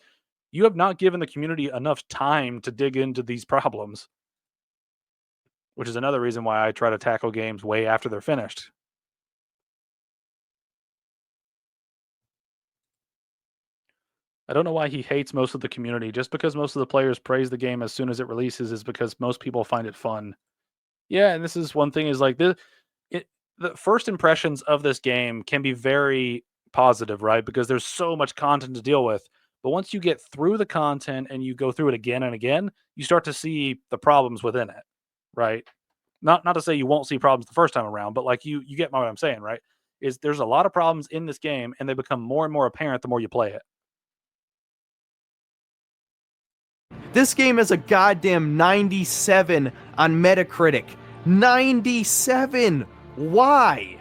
Speaker 1: you have not given the community enough time to dig into these problems, which is another reason why I try to tackle games way after they're finished. I don't know why he hates most of the community. Just because most of the players praise the game as soon as it releases is because most people find it fun. Yeah, and this is one thing is like the first impressions of this game can be very positive, right? Because there's so much content to deal with. But once you get through the content and you go through it again and again, you start to see the problems within it, right? Not to say you won't see problems the first time around, but like you get what I'm saying, right? Is there's a lot of problems in this game and they become more and more apparent the more you play it.
Speaker 2: This game has a goddamn 97 on Metacritic. 97! Why?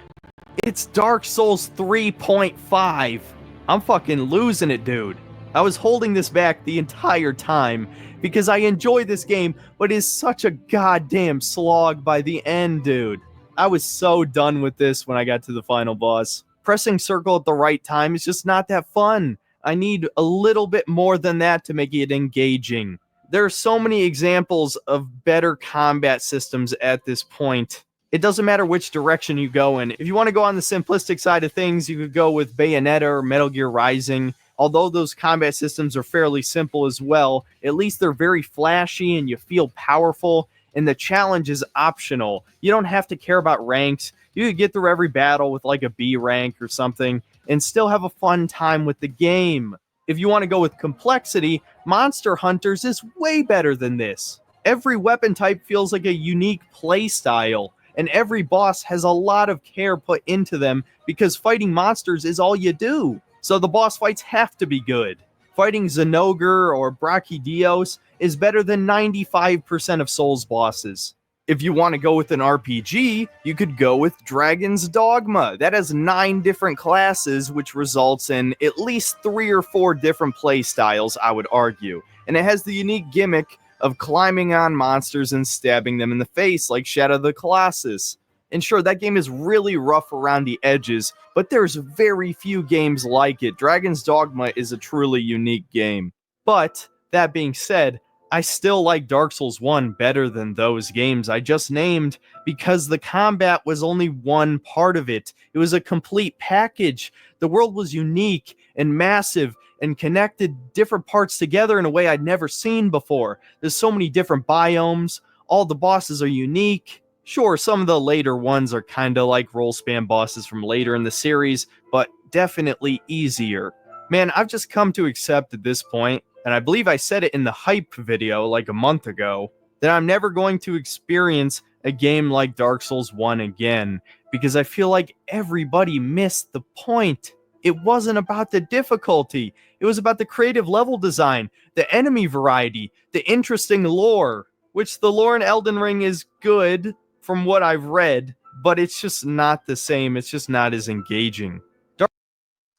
Speaker 2: It's Dark Souls 3.5. I'm fucking losing it, dude. I was holding this back the entire time because I enjoy this game, but it's such a goddamn slog by the end, dude. I was so done with this when I got to the final boss. Pressing circle at the right time is just not that fun. I need a little bit more than that to make it engaging. There are so many examples of better combat systems at this point. It doesn't matter which direction you go in. If you want to go on the simplistic side of things, you could go with Bayonetta or Metal Gear Rising. Although those combat systems are fairly simple as well, at least they're very flashy and you feel powerful, and the challenge is optional. You don't have to care about ranks. You could get through every battle with like a B rank or something and still have a fun time with the game. If you want to go with complexity, Monster Hunters is way better than this. Every weapon type feels like a unique play style, and every boss has a lot of care put into them because fighting monsters is all you do. So the boss fights have to be good. Fighting Zenogre or Brachydios is better than 95% of Souls bosses. If you want to go with an RPG, you could go with Dragon's Dogma. That has 9 different classes, which results in at least 3 or 4 different play styles, I would argue. And it has the unique gimmick of climbing on monsters and stabbing them in the face like Shadow of the Colossus. And sure, that game is really rough around the edges, but there's very few games like it. Dragon's Dogma is a truly unique game. But, that being said, I still like Dark Souls 1 better than those games I just named because the combat was only one part of it. It was a complete package. The world was unique and massive and connected different parts together in a way I'd never seen before. There's so many different biomes. All the bosses are unique. Sure, some of the later ones are kind of like roll spam bosses from later in the series, but definitely easier. Man, I've just come to accept at this point, and I believe I said it in the hype video like a month ago, that I'm never going to experience a game like Dark Souls 1 again, because I feel like everybody missed the point. It wasn't about the difficulty, it was about the creative level design, the enemy variety, the interesting lore, which the lore in Elden Ring is good from what I've read, but it's just not the same. It's just not as engaging.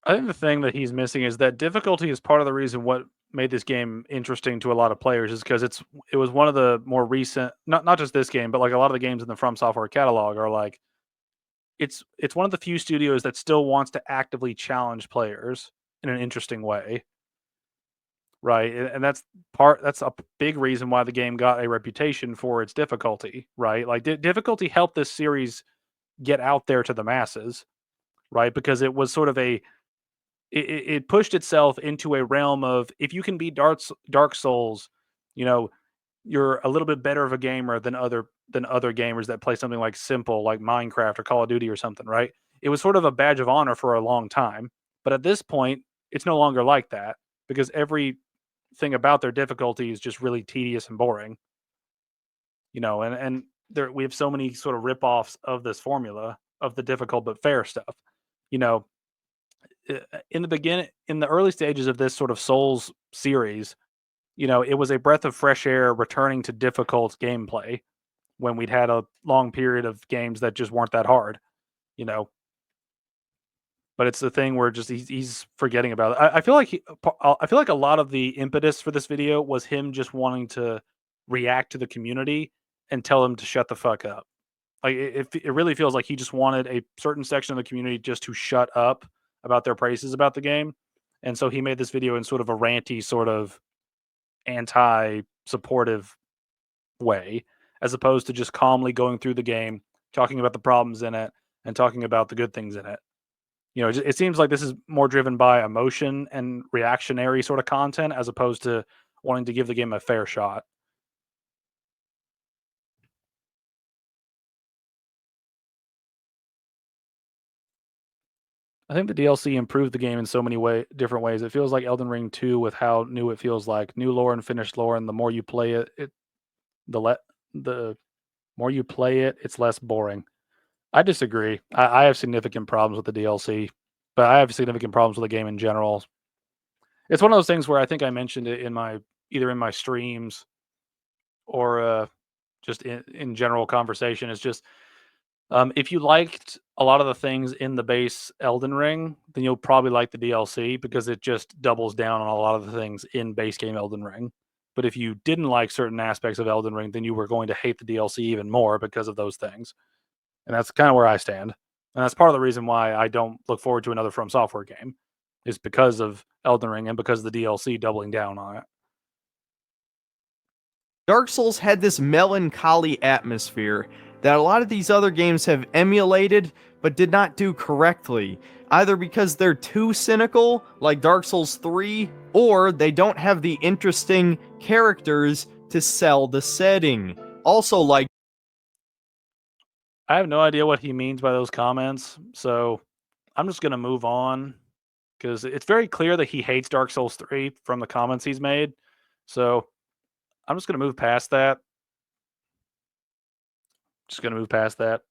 Speaker 1: I think the thing that he's missing is that difficulty is part of the reason what made this game interesting to a lot of players is because it was one of the more recent, not just this game, but like a lot of the games in the From Software catalog are like it's one of the few studios that still wants to actively challenge players in an interesting way, right? And that's a big reason why the game got a reputation for its difficulty, right? Like difficulty helped this series get out there to the masses, right? Because it was sort of it pushed itself into a realm of if you can beat Dark Souls, you know, you're a little bit better of a gamer than other gamers that play something like simple like Minecraft or Call of Duty or something, right? It was sort of a badge of honor for a long time, but at this point, it's no longer like that because everything about their difficulty is just really tedious and boring, and there we have so many sort of rip-offs of this formula of the difficult but fair stuff. You know, in the early stages of this sort of Souls series, it was a breath of fresh air returning to difficult gameplay when we'd had a long period of games that just weren't that hard, you know. But it's the thing where just he's forgetting about it. I feel like I feel like a lot of the impetus for this video was him just wanting to react to the community and tell them to shut the fuck up. Like it really feels like he just wanted a certain section of the community just to shut up about their praises about the game, and so he made this video in sort of a ranty, sort of anti-supportive way, as opposed to just calmly going through the game, talking about the problems in it, and talking about the good things in it. It seems like this is more driven by emotion and reactionary sort of content as opposed to wanting to give the game a fair shot. I think the DLC improved the game in so many different ways. It feels like Elden Ring 2 with how new it feels like new lore and finished lore, and the more you play it the more you play it, it's less boring. I disagree. I have significant problems with the DLC, but I have significant problems with the game in general. It's one of those things where I think I mentioned it in my either in my streams or just in general conversation. It's just if you liked a lot of the things in the base Elden Ring, then you'll probably like the DLC because it just doubles down on a lot of the things in base game Elden Ring. But if you didn't like certain aspects of Elden Ring, then you were going to hate the DLC even more because of those things. And that's kind of where I stand. And that's part of the reason why I don't look forward to another From Software game, is because of Elden Ring and because of the DLC doubling down on it.
Speaker 2: Dark Souls had this melancholy atmosphere that a lot of these other games have emulated but did not do correctly, either because they're too cynical, like Dark Souls 3, or they don't have the interesting characters to sell the setting. Also, like,
Speaker 1: I have no idea what he means by those comments, so I'm just going to move on because it's very clear that he hates Dark Souls 3 from the comments he's made. So I'm just going to move past that. Just going to move past that.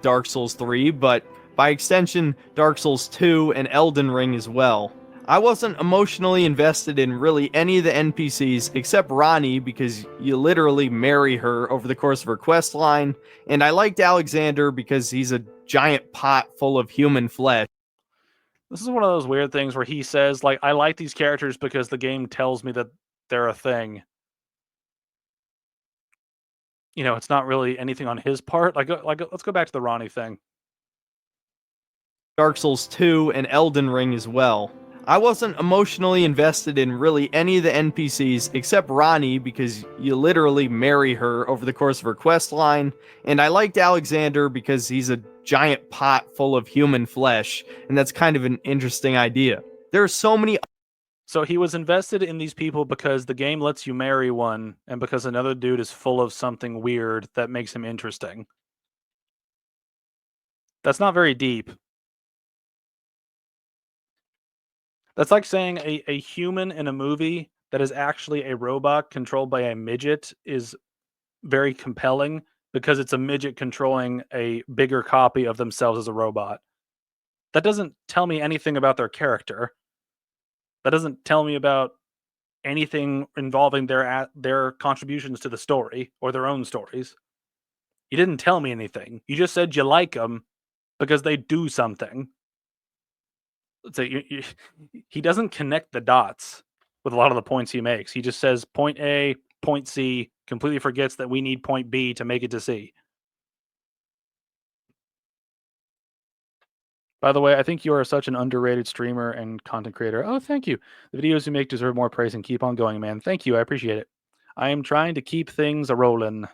Speaker 2: Dark Souls 3, but by extension, Dark Souls 2 and Elden Ring as well. I wasn't emotionally invested in really any of the NPCs except Ronnie because you literally marry her over the course of her quest line, and I liked Alexander because he's a giant pot full of human flesh.
Speaker 1: This is one of those weird things where he says, like, I like these characters because the game tells me that they're a thing. it's not really anything on his part. Let's go back to the Ronnie thing.
Speaker 2: Dark Souls 2 and Elden Ring as well. I wasn't emotionally invested in really any of the NPCs except Ronnie because you literally marry her over the course of her quest line, and I liked Alexander because he's a giant pot full of human flesh, and that's kind of an interesting idea. There are so many.
Speaker 1: So he was invested in these people because the game lets you marry one, and because another dude is full of something weird that makes him interesting. That's not very deep. That's like saying a human in a movie that is actually a robot controlled by a midget is very compelling because it's a midget controlling a bigger copy of themselves as a robot. That doesn't tell me anything about their character. That doesn't tell me about anything involving their contributions to the story or their own stories. You didn't tell me anything. You just said you like them because they do something. So he doesn't connect the dots with a lot of the points he makes. He just says point A, point C, completely forgets that we need point B to make it to C. By the way, I think you are such an underrated streamer and content creator. Oh, thank you. The videos you make deserve more praise and keep on going, man. Thank you. I appreciate it. I am trying to keep things a rolling.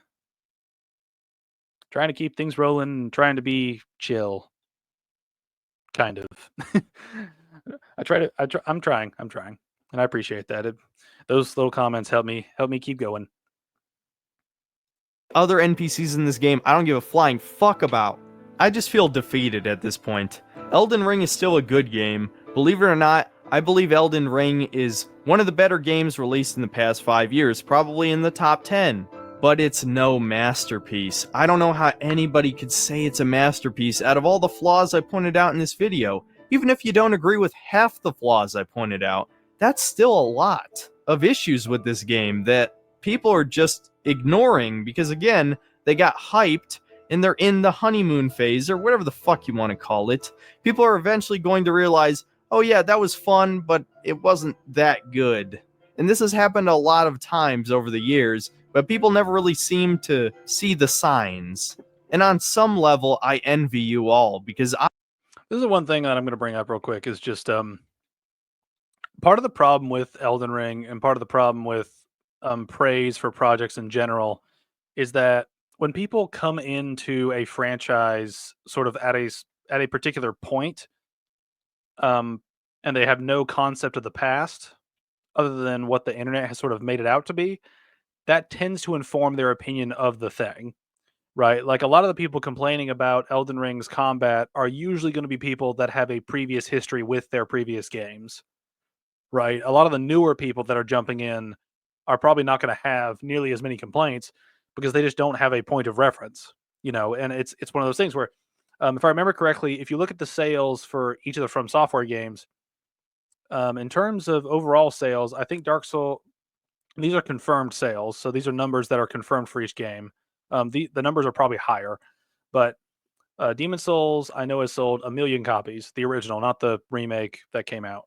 Speaker 1: Trying to keep things rolling, trying to be chill. Kind of. I'm trying. And I appreciate that. Those little comments help me keep going.
Speaker 2: Other NPCs in this game I don't give a flying fuck about. I just feel defeated at this point. Elden Ring is still a good game. Believe it or not, I believe Elden Ring is one of the better games released in the past 5 years, probably in the top 10. But it's no masterpiece. I don't know how anybody could say it's a masterpiece out of all the flaws I pointed out in this video. Even if you don't agree with half the flaws I pointed out, that's still a lot of issues with this game that people are just ignoring because, again, they got hyped and they're in the honeymoon phase or whatever the fuck you want to call it. People are eventually going to realize, oh yeah, that was fun, but it wasn't that good. And this has happened a lot of times over the years, but people never really seem to see the signs. And on some level, I envy you all because
Speaker 1: This is the one thing that I'm going to bring up real quick is just part of the problem with Elden Ring and part of the problem with praise for projects in general is that when people come into a franchise sort of at a particular point, um, and they have no concept of the past other than what the internet has sort of made it out to be, that tends to inform their opinion of the thing, right? Like a lot of the people complaining about Elden Ring's combat are usually going to be people that have a previous history with their previous games, right? A lot of the newer people that are jumping in are probably not going to have nearly as many complaints because they just don't have a point of reference, and it's one of those things where if I remember correctly, if you look at the sales for each of the From Software games, in terms of overall sales, I think Dark Soul, these are confirmed sales, so these are numbers that are confirmed for each game. The numbers are probably higher, but Demon Souls I know has sold 1,000,000 copies, the original, not the remake that came out.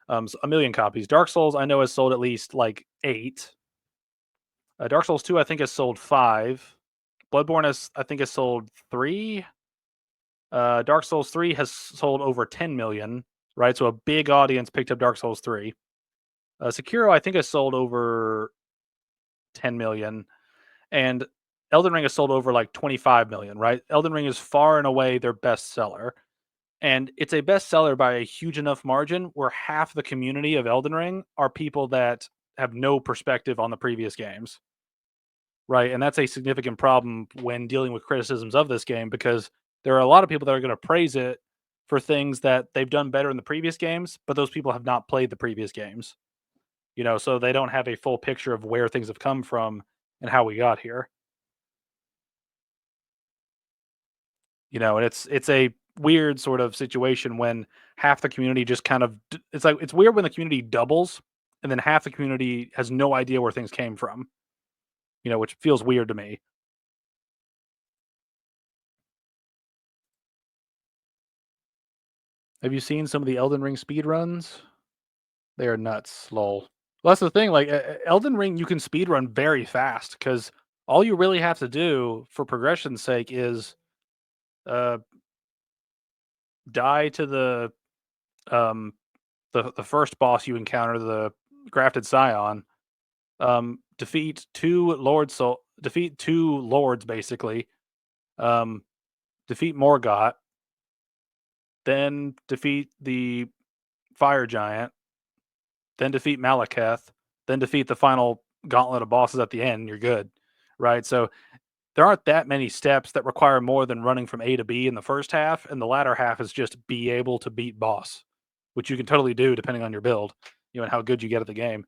Speaker 1: So 1,000,000 copies. Dark Souls I know has sold at least like 8. Dark Souls 2 I think has sold 5. Bloodborne I think has sold 3. Dark Souls 3 has sold over 10,000,000, right? So a big audience picked up Dark Souls 3. Sekiro I think has sold over 10,000,000, and Elden Ring has sold over like 25,000,000, right? Elden Ring is far and away their best seller. And it's a bestseller by a huge enough margin where half the community of Elden Ring are people that have no perspective on the previous games, right? And that's a significant problem when dealing with criticisms of this game because there are a lot of people that are going to praise it for things that they've done better in the previous games, but those people have not played the previous games, so they don't have a full picture of where things have come from and how we got here. And it's a weird sort of situation when half the community just kind of it's like it's weird when the community doubles and then half the community has no idea where things came from, which feels weird to me. Have you seen some of the Elden Ring speed runs? They are nuts, lol. Well, that's the thing, like Elden Ring you can speed run very fast because all you really have to do for progression's sake is uh, die to um, the first boss you encounter, the grafted scion. Defeat two lords basically. Um, defeat Morgott, then defeat the fire giant, then defeat Malekith, then defeat the final gauntlet of bosses at the end. You're good, right? So there aren't that many steps that require more than running from A to B in the first half, and the latter half is just be able to beat boss, which you can totally do depending on your build, and how good you get at the game.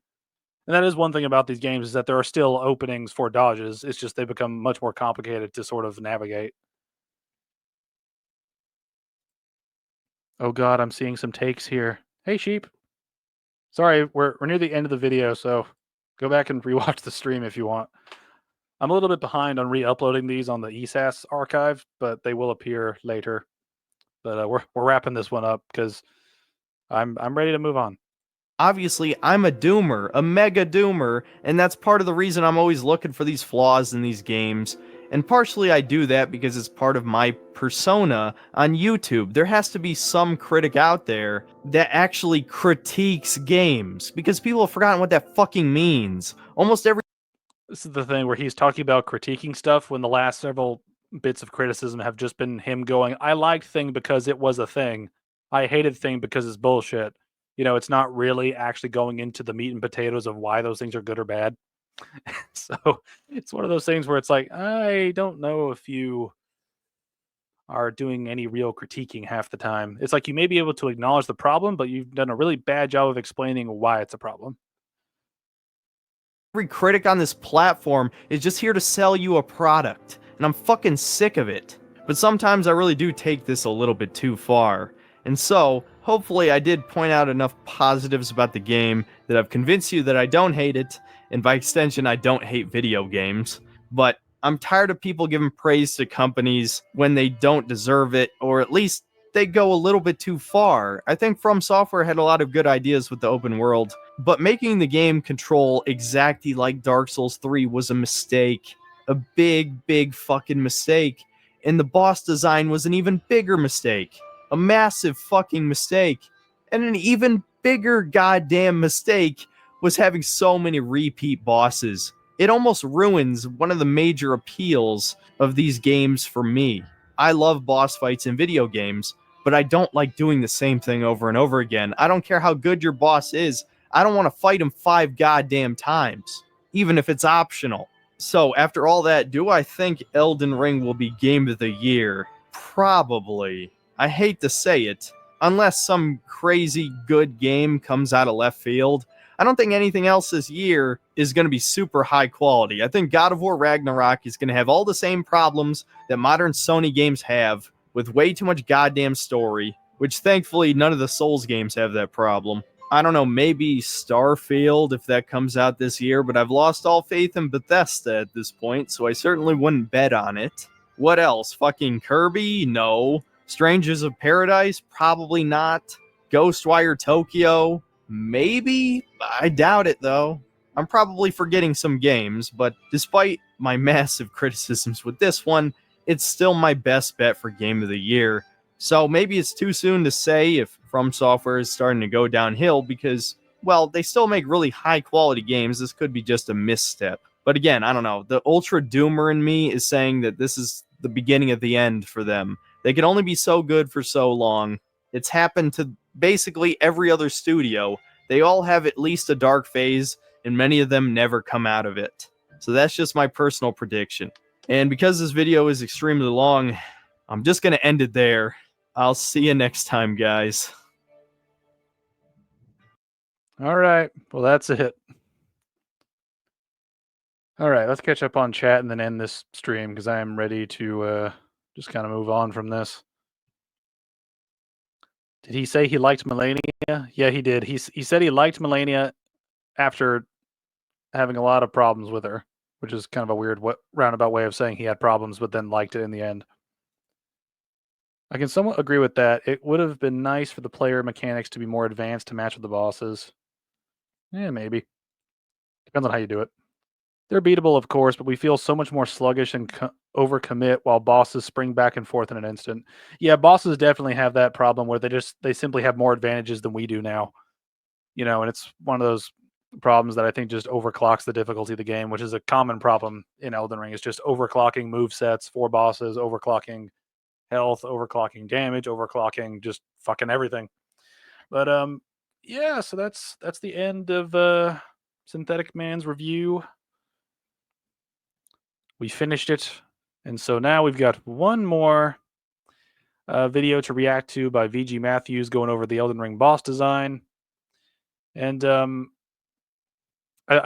Speaker 1: And that is one thing about these games is that there are still openings for dodges. It's just they become much more complicated to sort of navigate. Oh god, I'm seeing some takes here. Hey sheep. Sorry, we're near the end of the video, so go back and rewatch the stream if you want. I'm a little bit behind on re-uploading these on the ESAS archive, but they will appear later. But we're wrapping this one up because I'm ready to move on.
Speaker 2: Obviously, I'm a doomer, a mega doomer, and that's part of the reason I'm always looking for these flaws in these games. And partially I do that because it's part of my persona on YouTube. There has to be some critic out there that actually critiques games, because people have forgotten what that fucking means. Almost every
Speaker 1: This is the thing where he's talking about critiquing stuff when the last several bits of criticism have just been him going, I liked thing because it was a thing. I hated thing because it's bullshit. It's not really actually going into the meat and potatoes of why those things are good or bad. So it's one of those things where it's like, I don't know if you are doing any real critiquing half the time. It's like you may be able to acknowledge the problem, but you've done a really bad job of explaining why it's a problem.
Speaker 2: critic on this platform is just here to sell you a product, and I'm fucking sick of it. But sometimes I really do take this a little bit too far. And so, hopefully I did point out enough positives about the game that I've convinced you that I don't hate it, and by extension I don't hate video games. But I'm tired of people giving praise to companies when they don't deserve it, or at least they go a little bit too far. I think From Software had a lot of good ideas with the open world, but making the game control exactly like Dark Souls 3 was a mistake. A big, big fucking mistake. And the boss design was an even bigger mistake. A massive fucking mistake. And an even bigger goddamn mistake was having so many repeat bosses. It almost ruins one of the major appeals of these games for me. I love boss fights in video games, but I don't like doing the same thing over and over again. I don't care how good your boss is. I don't want to fight him 5 goddamn times, even if it's optional. So, after all that, do I think Elden Ring will be Game of the Year? Probably. I hate to say it. Unless some crazy good game comes out of left field, I don't think anything else this year is going to be super high quality. I think God of War Ragnarok is going to have all the same problems that modern Sony games have, with way too much goddamn story, which thankfully none of the Souls games have that problem. I don't know, maybe Starfield if that comes out this year, but I've lost all faith in Bethesda at this point, so I certainly wouldn't bet on it. What else? Fucking Kirby? No. Strangers of Paradise? Probably not. Ghostwire Tokyo? Maybe? I doubt it though. I'm probably forgetting some games, but despite my massive criticisms with this one, it's still my best bet for Game of the Year. So maybe it's too soon to say if From Software is starting to go downhill because, well, they still make really high quality games. This could be just a misstep. But again, I don't know. The Ultra Doomer in me is saying that this is the beginning of the end for them. They can only be so good for so long. It's happened to basically every other studio. They all have at least a dark phase, and many of them never come out of it. So that's just my personal prediction. And because this video is extremely long, I'm just going to end it there. I'll see you next time, guys.
Speaker 1: All right. Well, that's it. All right. Let's catch up on chat and then end this stream because I am ready to just kind of move on from this. Did he say he liked Melania? Yeah, he did. He said he liked Melania after having a lot of problems with her, which is kind of a weird roundabout way of saying he had problems but then liked it in the end. I can somewhat agree with that. It would have been nice for the player mechanics to be more advanced to match with the bosses. Yeah, maybe. Depends on how you do it. They're beatable, of course, but we feel so much more sluggish and overcommit while bosses spring back and forth in an instant. Yeah, bosses definitely have that problem where they simply have more advantages than we do now. And it's one of those problems that I think just overclocks the difficulty of the game, which is a common problem in Elden Ring. It's just overclocking move sets for bosses, overclocking health, overclocking damage, overclocking just fucking everything. But yeah, so that's the end of Synthetic Man's review. We finished it. And so now we've got one more video to react to by VG Matthews going over the Elden Ring boss design. And I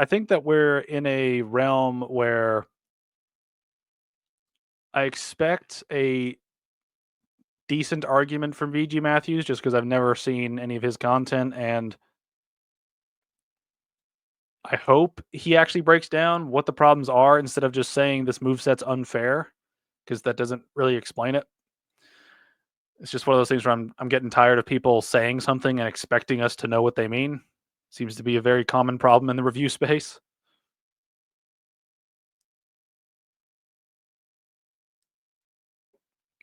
Speaker 1: think that we're in a realm where I expect a decent argument from VG Matthews just because I've never seen any of his content. And I hope he actually breaks down what the problems are instead of just saying this moveset's unfair because that doesn't really explain it. It's just one of those things where I'm getting tired of people saying something and expecting us to know what they mean. Seems to be a very common problem in the review space.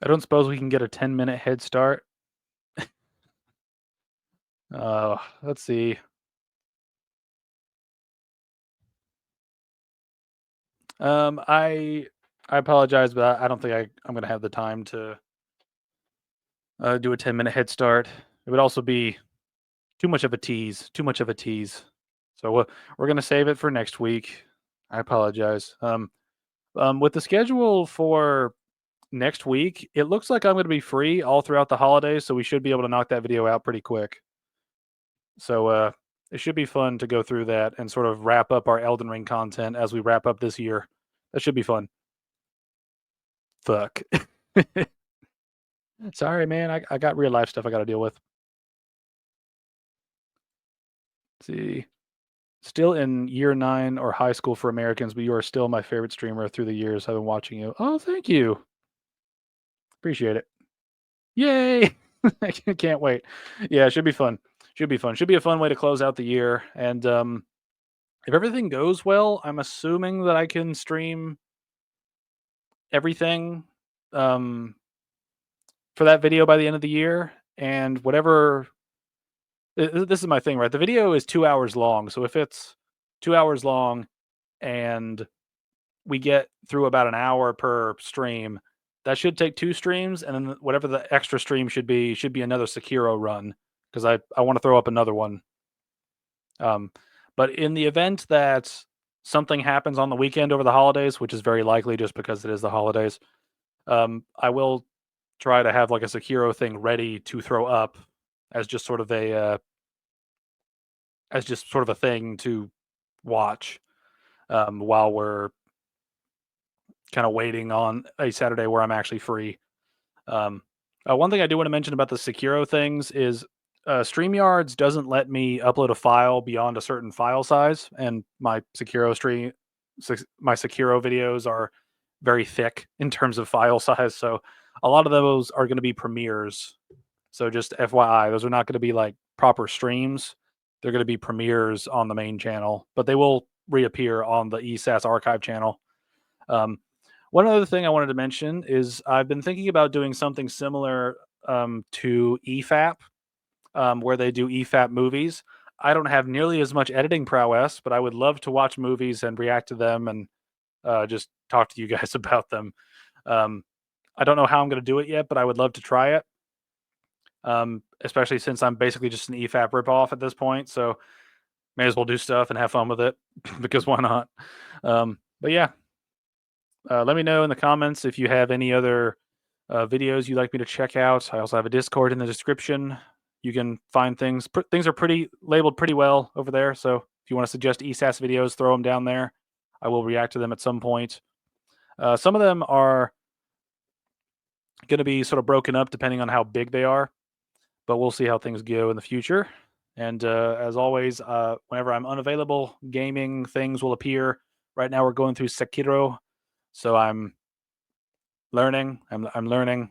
Speaker 1: I don't suppose we can get a 10-minute head start. Let's see. I apologize, but I don't think I'm gonna have the time to do a 10-minute head start. It would also be too much of a tease. Too much of a tease. So we're gonna save it for next week. I apologize. With the schedule for next week, it looks like I'm gonna be free all throughout the holidays, so we should be able to knock that video out pretty quick. So it should be fun to go through that and sort of wrap up our Elden Ring content as we wrap up this year. That should be fun. Fuck. Sorry, man. I got real life stuff I got to deal with. Let's see. Still in year 9 or high school for Americans, but you are still my favorite streamer through the years. I've been watching you. Oh, thank you. Appreciate it. Yay! I can't wait. Yeah, it should be fun. Should be fun. Should be a fun way to close out the year. And if everything goes well, I'm assuming that I can stream everything um, for that video by the end of the year. And whatever this is my thing, right? The video is 2 hours long, so if it's 2 hours long and we get through about an hour per stream, that should take 2 streams, and then whatever the extra stream should be another Sekiro run because I wanna throw up another one. Um, but in the event that something happens on the weekend over the holidays, which is very likely just because it is the holidays, I will try to have, like, a Sekiro thing ready to throw up as just sort of a thing to watch, while we're kinda waiting on a Saturday where I'm actually free. Um, One thing I do wanna mention about the Sekiro things is, StreamYards doesn't let me upload a file beyond a certain file size, and my Sekiro videos are very thick in terms of file size, so a lot of those are gonna be premieres. So just FYI, those are not gonna be, like, proper streams. They're gonna be premieres on the main channel, but they will reappear on the ESAS archive channel. Um, One other thing I wanted to mention is I've been thinking about doing something similar to EFAP, where they do EFAP movies. I don't have nearly as much editing prowess, but I would love to watch movies and react to them and just talk to you guys about them. Um, I don't know how I'm going to do it yet, but I would love to try it. Especially since I'm basically just an EFAP ripoff at this point, so may as well do stuff and have fun with it because why not? But yeah, let me know in the comments if you have any other videos you'd like me to check out. I also have a Discord in the description. You can find things. Things are pretty labeled pretty well over there. So if you want to suggest ESAS videos, throw them down there. I will react to them at some point. Some of them are going to be sort of broken up depending on how big they are, but we'll see how things go in the future. And as always, whenever I'm unavailable, gaming things will appear. Right now, we're going through Sekiro, so I'm learning. I'm learning.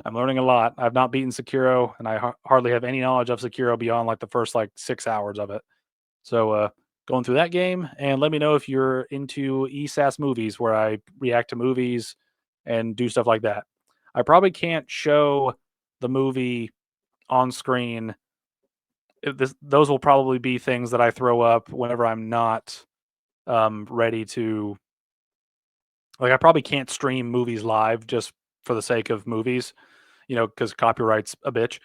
Speaker 1: I'm learning a lot. I've not beaten Sekiro, and I hardly have any knowledge of Sekiro beyond like the first like 6 hours of it. So going through that game, and let me know if you're into ESAS movies where I react to movies and do stuff like that. I probably can't show the movie on screen. Those will probably be things that I throw up whenever I'm not ready to. Like, I probably can't stream movies live just for the sake of movies, because copyright's a bitch.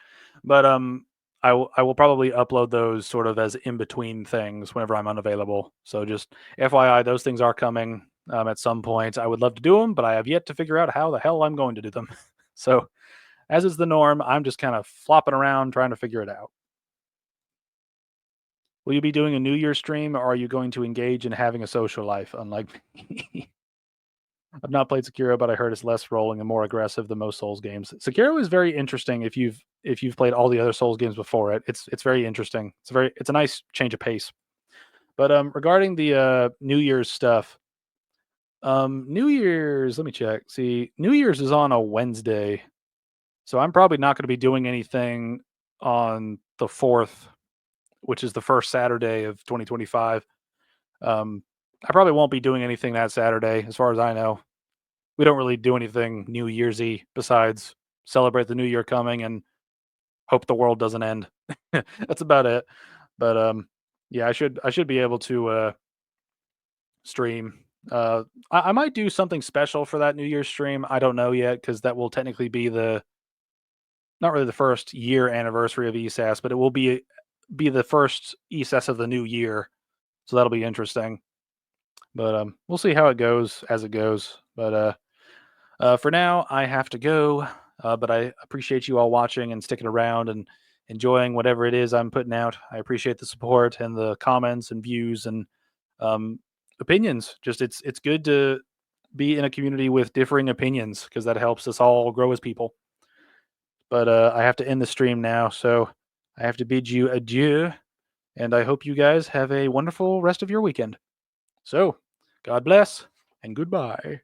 Speaker 1: But I will probably upload those sort of as in between things whenever I'm unavailable. So just FYI, those things are coming at some point. I would love to do them, but I have yet to figure out how the hell I'm going to do them. So as is the norm, I'm just kind of flopping around trying to figure it out. Will you be doing a New Year stream, or are you going to engage in having a social life? Unlike me. I've not played Sekiro, but I heard it's less rolling and more aggressive than most Souls games. Sekiro is very interesting if you've played all the other Souls games before it. It's very interesting. It's a nice change of pace. But regarding the New Year's stuff, New Year's, let me check. See, New Year's is on a Wednesday, so I'm probably not going to be doing anything on the 4th, which is the first Saturday of 2025. I probably won't be doing anything that Saturday, as far as I know. We don't really do anything New Year's-y besides celebrate the new year coming and hope the world doesn't end. That's about it. But yeah, I should be able to stream. I might do something special for that New Year's stream. I don't know yet because that will technically be the not really the first year anniversary of ESAS, but it will be the first ESAS of the new year. So that'll be interesting. But we'll see how it goes as it goes. But for now, I have to go, but I appreciate you all watching and sticking around and enjoying whatever it is I'm putting out. I appreciate the support and the comments and views and um, opinions. Just it's good to be in a community with differing opinions because that helps us all grow as people. But I have to end the stream now, so I have to bid you adieu, and I hope you guys have a wonderful rest of your weekend. So, God bless and goodbye.